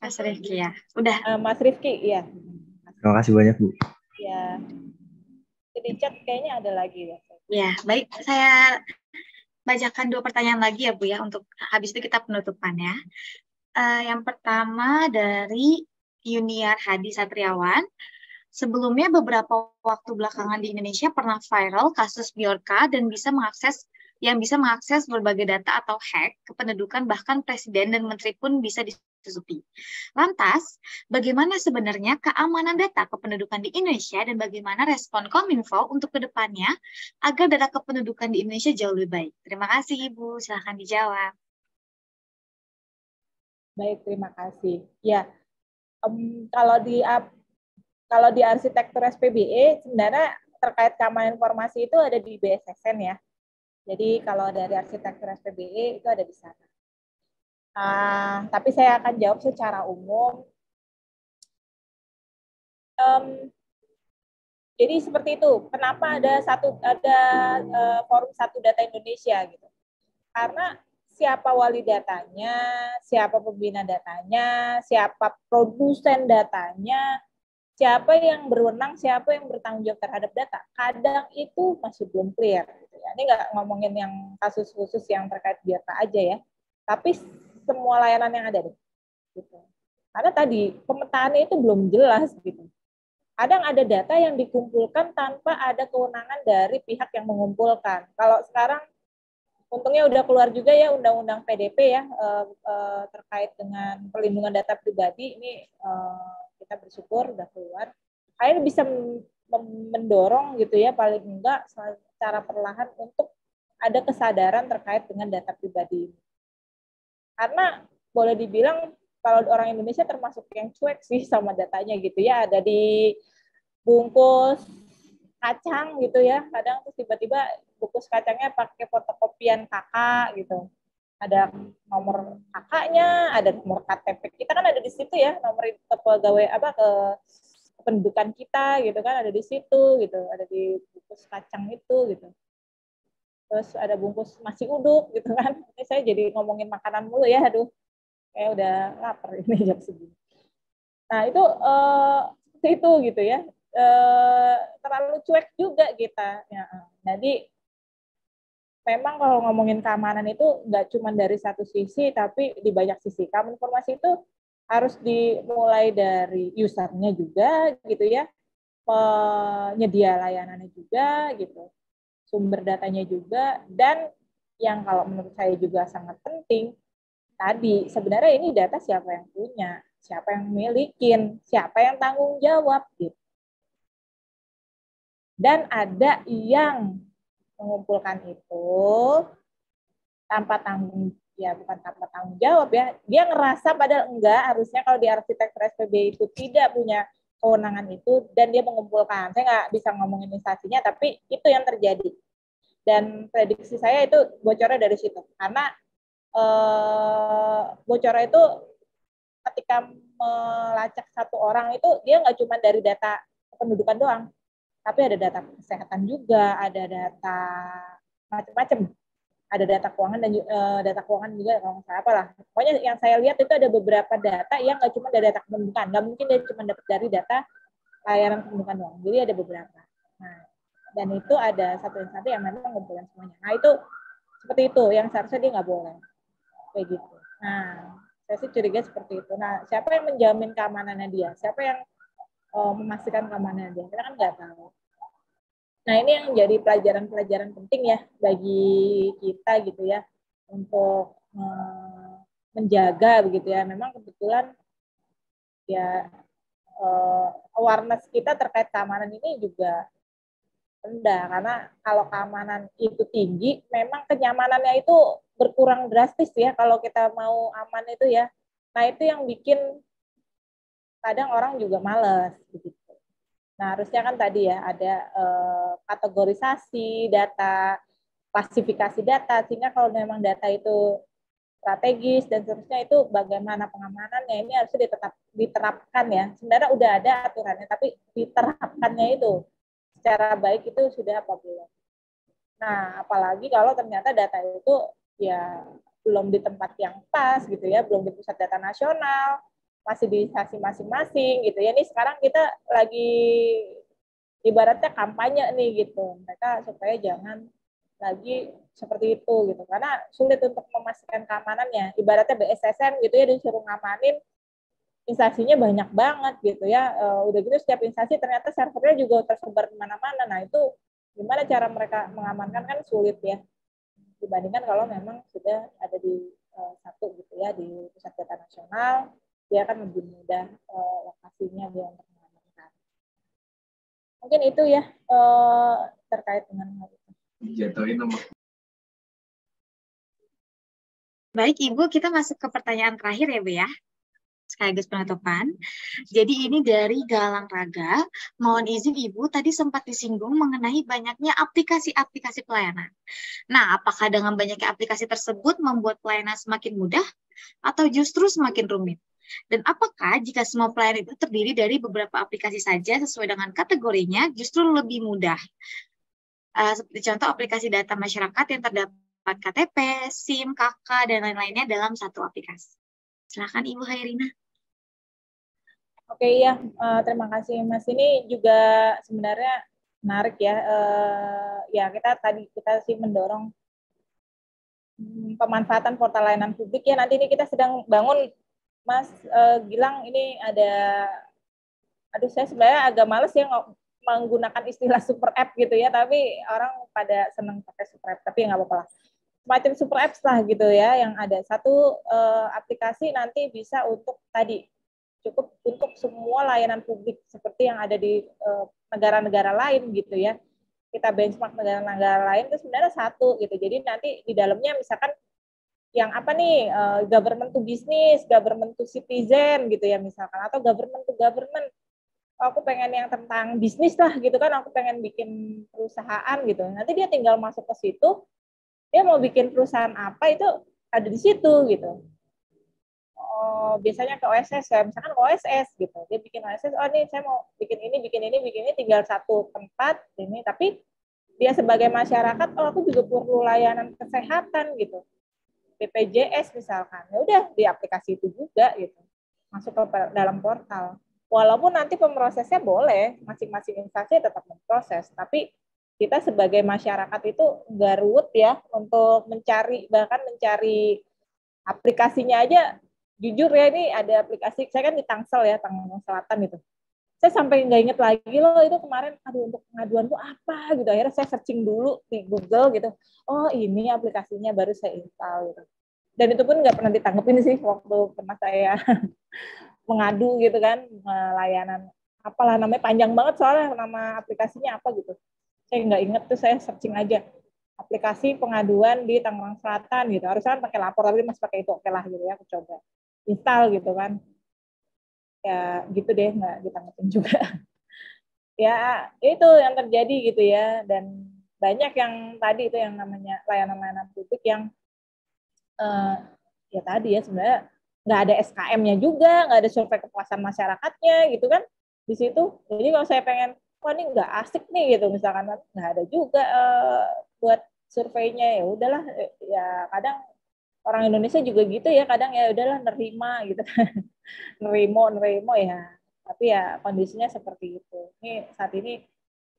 [SPEAKER 1] Mas Rifki ya. Udah.
[SPEAKER 2] Mas Rifki, iya.
[SPEAKER 3] Terima kasih banyak, Bu.
[SPEAKER 2] Ya. Di chat kayaknya ada lagi ya.
[SPEAKER 1] Ya, baik. Saya bacakan 2 pertanyaan lagi ya, Bu ya, untuk habis itu kita penutupan ya. Yang pertama dari Yuniar Hadi Satriawan. Sebelumnya beberapa waktu belakangan di Indonesia pernah viral kasus Bjorka dan bisa mengakses berbagai data atau hack kependudukan, bahkan presiden dan menteri pun bisa disusupi. Lantas, bagaimana sebenarnya keamanan data kependudukan di Indonesia dan bagaimana respon Kominfo untuk kedepannya agar data kependudukan di Indonesia jauh lebih baik? Terima kasih Ibu, silahkan dijawab.
[SPEAKER 2] Baik, terima kasih. Ya, kalau di arsitektur SPBE sebenarnya terkait keamanan informasi itu ada di BSSN ya. Jadi kalau dari arsitektur SPBE itu ada di sana. Tapi saya akan jawab secara umum. Jadi seperti itu. Kenapa ada forum Satu Data Indonesia gitu? Karena siapa wali datanya, siapa pembina datanya, siapa produsen datanya, siapa yang berwenang, siapa yang bertanggung jawab terhadap data, kadang itu masih belum clear. Gitu ya. Ini nggak ngomongin yang kasus khusus yang terkait data aja ya, tapi semua layanan yang ada deh. Gitu. Karena tadi pemetaannya itu belum jelas gitu. Kadang ada data yang dikumpulkan tanpa ada kewenangan dari pihak yang mengumpulkan. Kalau sekarang untungnya udah keluar juga ya undang-undang PDP ya terkait dengan perlindungan data pribadi. Ini kita bersyukur udah keluar. Akhirnya bisa mendorong gitu ya, paling enggak secara perlahan untuk ada kesadaran terkait dengan data pribadi ini. Karena boleh dibilang kalau orang Indonesia termasuk yang cuek sih sama datanya gitu ya, ada di bungkus kacang gitu ya, kadang tuh tiba-tiba bungkus kacangnya pakai fotokopian kakak gitu, ada nomor kakaknya, ada nomor KTP kita kan ada di situ ya, nomor pegawai ke kependudukan kita gitu kan ada di situ gitu, ada di bungkus kacang itu gitu. Terus ada bungkus nasi uduk gitu kan. Ini saya jadi ngomongin makanan mulu ya, aduh. Kayak udah lapar ini jam segini. Nah, itu seperti itu gitu ya. Terlalu cuek juga kita. Ya, jadi memang kalau ngomongin keamanan itu nggak cuma dari satu sisi, tapi di banyak sisi. Keamanan informasi itu harus dimulai dari usernya juga gitu ya, penyedia layanannya juga gitu, sumber datanya juga, dan yang kalau menurut saya juga sangat penting, tadi sebenarnya ini data siapa yang punya, siapa yang milikin, siapa yang tanggung jawab gitu. Dan ada yang mengumpulkan itu tanpa tanggung, ya bukan tanpa tanggung jawab ya, dia ngerasa padahal enggak, harusnya kalau di arsitektur SPB itu tidak punya kewenangan itu, dan dia mengumpulkan. Saya nggak bisa ngomongin instansinya, tapi itu yang terjadi. Dan prediksi saya itu bocornya dari situ. Karena bocornya itu ketika melacak satu orang itu, dia nggak cuma dari data kependudukan doang, tapi ada data kesehatan juga, ada data macam-macam. Ada data keuangan dan data keuangan juga kalau nggak salah apalah. Pokoknya yang saya lihat itu ada beberapa data yang nggak cuma dari data kependudukan. Nggak mungkin dia cuma dapat dari data layanan kependudukan doang. Jadi ada beberapa. Nah, dan itu ada satu instansi yang memang mengumpulkan semuanya. Nah, itu seperti itu yang seharusnya dia nggak boleh. Kayak gitu. Nah, saya sih curiga seperti itu. Nah, siapa yang menjamin keamanannya dia? Siapa yang memastikan keamanan dia. Kita kan nggak tahu. Nah, ini yang jadi pelajaran-pelajaran penting ya bagi kita gitu ya untuk menjaga begitu ya. Memang kebetulan ya awareness kita terkait keamanan ini juga rendah, karena kalau keamanan itu tinggi, memang kenyamanannya itu berkurang drastis ya kalau kita mau aman itu ya. Nah, itu yang bikin kadang orang juga males begitu. Nah, harusnya kan tadi ya ada kategorisasi data, klasifikasi data, sehingga kalau memang data itu strategis dan seterusnya itu bagaimana pengamanannya ini harusnya diterapkan ya. Sebenarnya udah ada aturannya, tapi diterapkannya itu secara baik itu sudah apa belum. Nah, apalagi kalau ternyata data itu ya belum di tempat yang pas gitu ya, belum di pusat data nasional, masih di instansi masing-masing gitu ya. Ini sekarang kita lagi ibaratnya kampanye nih gitu. Mereka supaya jangan lagi seperti itu gitu. Karena sulit untuk memastikan keamanannya. Ibaratnya BSSN gitu ya disuruh ngamanin, instansinya banyak banget gitu ya. Udah gitu setiap instansi ternyata servernya juga tersebar di mana-mana. Nah, itu gimana cara mereka mengamankan kan sulit ya. Dibandingkan kalau memang sudah ada di satu gitu ya di pusat data nasional, dia akan lebih mudah lokasinya dia untuk mengamankan. Mungkin itu ya terkait dengan hal itu.
[SPEAKER 1] Baik, Ibu, kita masuk ke pertanyaan terakhir ya, Bu ya. Sekaligus penutupan. Jadi ini dari Galang Raga. Mohon izin Ibu, tadi sempat disinggung mengenai banyaknya aplikasi-aplikasi pelayanan. Nah, apakah dengan banyaknya aplikasi tersebut membuat pelayanan semakin mudah atau justru semakin rumit? Dan apakah jika semua pelayanan itu terdiri dari beberapa aplikasi saja sesuai dengan kategorinya justru lebih mudah? Seperti contoh aplikasi data masyarakat yang terdapat KTP, SIM, KK, dan lain-lainnya dalam satu aplikasi. Silakan Ibu Hairina.
[SPEAKER 2] Oke, ya, terima kasih Mas. Ini juga sebenarnya menarik ya. Ya kita sih mendorong pemanfaatan portal layanan publik ya. Nanti ini kita sedang bangun, Mas Gilang, ini ada, aduh saya sebenarnya agak males ya menggunakan istilah super app gitu ya, tapi orang pada senang pakai super app, tapi nggak apa-apa lah. Semacam super apps lah gitu ya, yang ada satu aplikasi nanti bisa untuk tadi cukup untuk semua layanan publik seperti yang ada di negara-negara lain gitu ya. Kita benchmark negara-negara lain itu sebenarnya satu gitu. Jadi nanti di dalamnya misalkan yang apa nih, government to business, government to citizen gitu ya misalkan, atau government to government. Aku pengen yang tentang bisnis lah gitu kan, aku pengen bikin perusahaan gitu. Nanti dia tinggal masuk ke situ, dia mau bikin perusahaan apa itu ada di situ gitu. Biasanya ke OSS ya, misalkan OSS gitu, dia bikin OSS, oh nih saya mau bikin ini, tinggal satu tempat ini, tapi dia sebagai masyarakat, oh aku juga perlu layanan kesehatan gitu, BPJS misalkan, ya udah di aplikasi itu juga gitu, masuk ke dalam portal. Walaupun nanti pemrosesnya boleh, masing-masing instansi tetap memproses, tapi kita sebagai masyarakat itu nggak ruwet ya untuk bahkan mencari aplikasinya aja. Jujur ya, ini ada aplikasi, saya kan di Tangsel ya, Tangerang Selatan gitu. Saya sampai nggak inget lagi loh itu kemarin, aduh untuk pengaduan tuh apa gitu. Akhirnya saya searching dulu di Google gitu. Oh ini aplikasinya baru saya install gitu. Dan itu pun nggak pernah ditanggepin sih waktu pernah saya mengadu gitu kan, layanan apalah namanya, panjang banget soalnya nama aplikasinya apa gitu. Saya nggak inget tuh, saya searching aja aplikasi pengaduan di Tangerang Selatan gitu. Harusnya kan pakai lapor, tapi masih pakai itu, oke lah gitu ya, aku coba install gitu kan. Ya gitu deh, nggak ditanggepin juga. Ya itu yang terjadi gitu ya. Dan banyak yang tadi itu yang namanya layanan-layanan publik yang ya tadi ya sebenarnya nggak ada SKM-nya juga, nggak ada survei kepuasan masyarakatnya gitu kan di situ. Jadi kalau saya pengen, wah ini nggak asik nih gitu misalkan, nggak ada juga buat surveinya, ya udahlah ya. Kadang orang Indonesia juga gitu ya, kadang ya udahlah nerima gitu kan. nerimo ya, tapi ya kondisinya seperti itu. Ini saat ini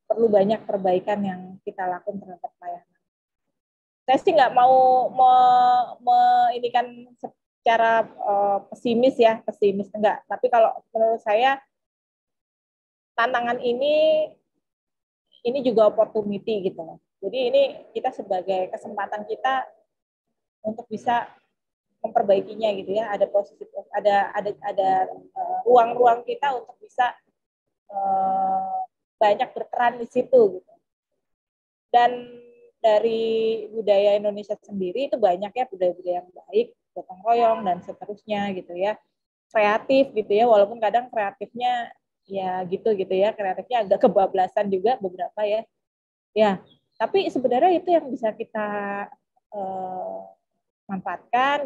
[SPEAKER 2] perlu banyak perbaikan yang kita lakukan terhadap layanan. Saya sih nggak mau ini kan secara pesimis enggak, tapi kalau menurut saya tantangan ini juga opportunity gitu loh. Jadi ini kita sebagai kesempatan kita untuk bisa memperbaikinya gitu ya. Ada positif, ada ruang-ruang kita untuk bisa banyak berperan di situ gitu. Dan dari budaya Indonesia sendiri itu banyak ya budaya-budaya yang baik, gotong royong dan seterusnya gitu ya. Kreatif gitu ya, walaupun kadang kreatifnya ya gitu ya, kreatifnya agak kebablasan juga beberapa ya. Ya, tapi sebenarnya itu yang bisa kita manfaatkan,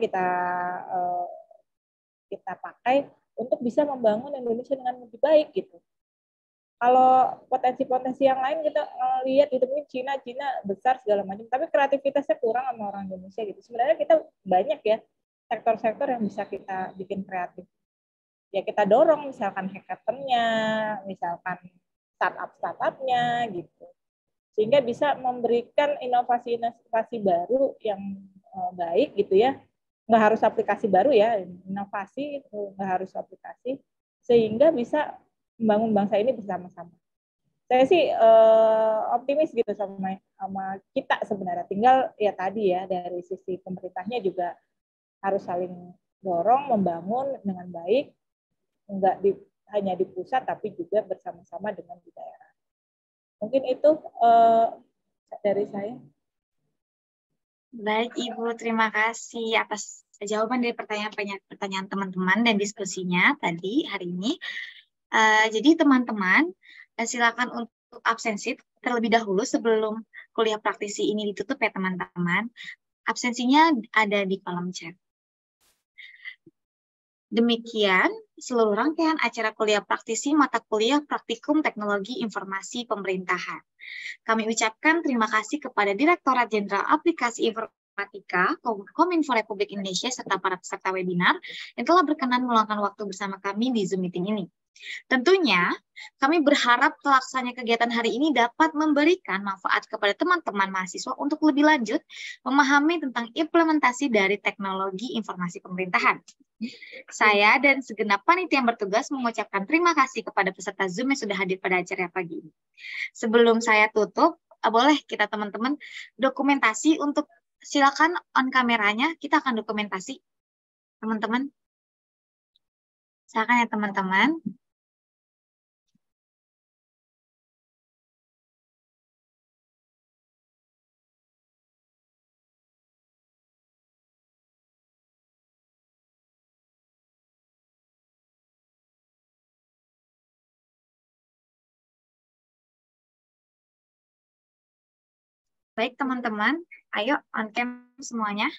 [SPEAKER 2] kita pakai untuk bisa membangun Indonesia dengan lebih baik gitu. Kalau potensi-potensi yang lain kita lihat gitu, mungkin Cina besar segala macam, tapi kreativitasnya kurang sama orang Indonesia gitu. Sebenarnya kita banyak ya sektor-sektor yang bisa kita bikin kreatif. Ya kita dorong misalkan hackathon-nya, misalkan startup-nya gitu. Sehingga bisa memberikan inovasi-inovasi baru yang baik gitu ya. Nggak harus aplikasi baru ya, inovasi itu nggak harus aplikasi, sehingga bisa membangun bangsa ini bersama-sama. Saya sih optimis gitu sama kita sebenarnya. Tinggal ya tadi ya dari sisi pemerintahnya juga harus saling dorong, membangun dengan baik, nggak hanya di pusat tapi juga bersama-sama dengan di daerah. Mungkin itu dari saya.
[SPEAKER 1] Baik Ibu, terima kasih atas jawaban dari pertanyaan teman-teman dan diskusinya tadi hari ini. Jadi teman-teman silakan untuk absensi terlebih dahulu sebelum kuliah praktisi ini ditutup ya teman-teman. Absensinya ada di kolom chat. Demikian seluruh rangkaian acara kuliah praktisi mata kuliah Praktikum Teknologi Informasi Pemerintahan. Kami ucapkan terima kasih kepada Direktorat Jenderal Aplikasi Informatika Kominfo Republik Indonesia serta para peserta webinar yang telah berkenan meluangkan waktu bersama kami di Zoom meeting ini. Tentunya, kami berharap pelaksanaan kegiatan hari ini dapat memberikan manfaat kepada teman-teman mahasiswa untuk lebih lanjut memahami tentang implementasi dari teknologi informasi pemerintahan. Saya dan segenap panitia yang bertugas mengucapkan terima kasih kepada peserta Zoom yang sudah hadir pada acara pagi ini. Sebelum saya tutup, boleh kita teman-teman dokumentasi untuk silakan on kameranya, kita akan dokumentasi. Teman-teman, silakan ya teman-teman. Baik teman-teman, ayo on cam semuanya.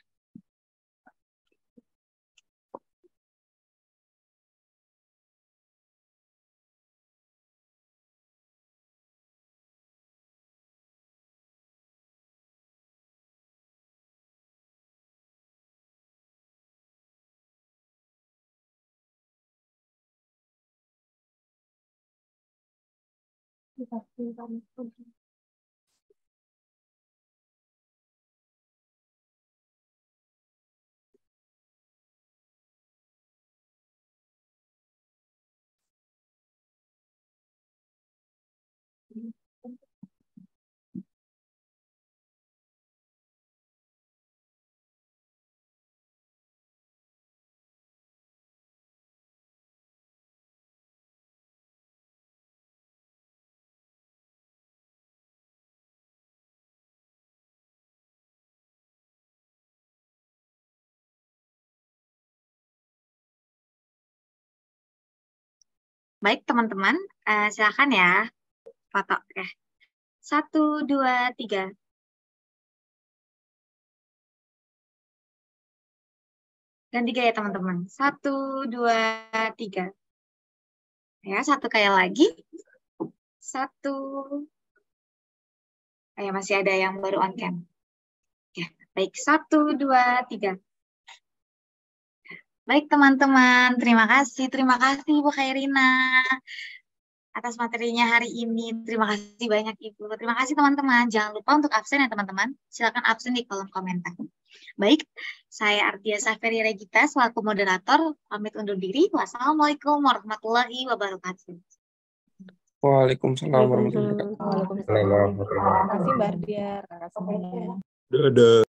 [SPEAKER 1] Baik teman-teman, silakan ya foto. Oke. 1, 2, 3. Dan 3 ya teman-teman. 1, 2, 3. Ya, satu kali lagi. 1. Ya, masih ada yang baru on cam. Ya, baik. 1, 2, 3. Baik teman-teman, terima kasih Ibu Khairina atas materinya hari ini. Terima kasih banyak Ibu. Terima kasih teman-teman. Jangan lupa untuk absen ya teman-teman. Silakan absen di kolom komentar. Baik, saya Ardia Saferi Regita selaku moderator pamit undur diri. Wassalamualaikum warahmatullahi wabarakatuh.
[SPEAKER 5] Waalaikumsalam warahmatullahi wabarakatuh.
[SPEAKER 2] Waalaikumsalam. Terima kasih Mbak Ardia. Terima kasih.
[SPEAKER 5] Dadah.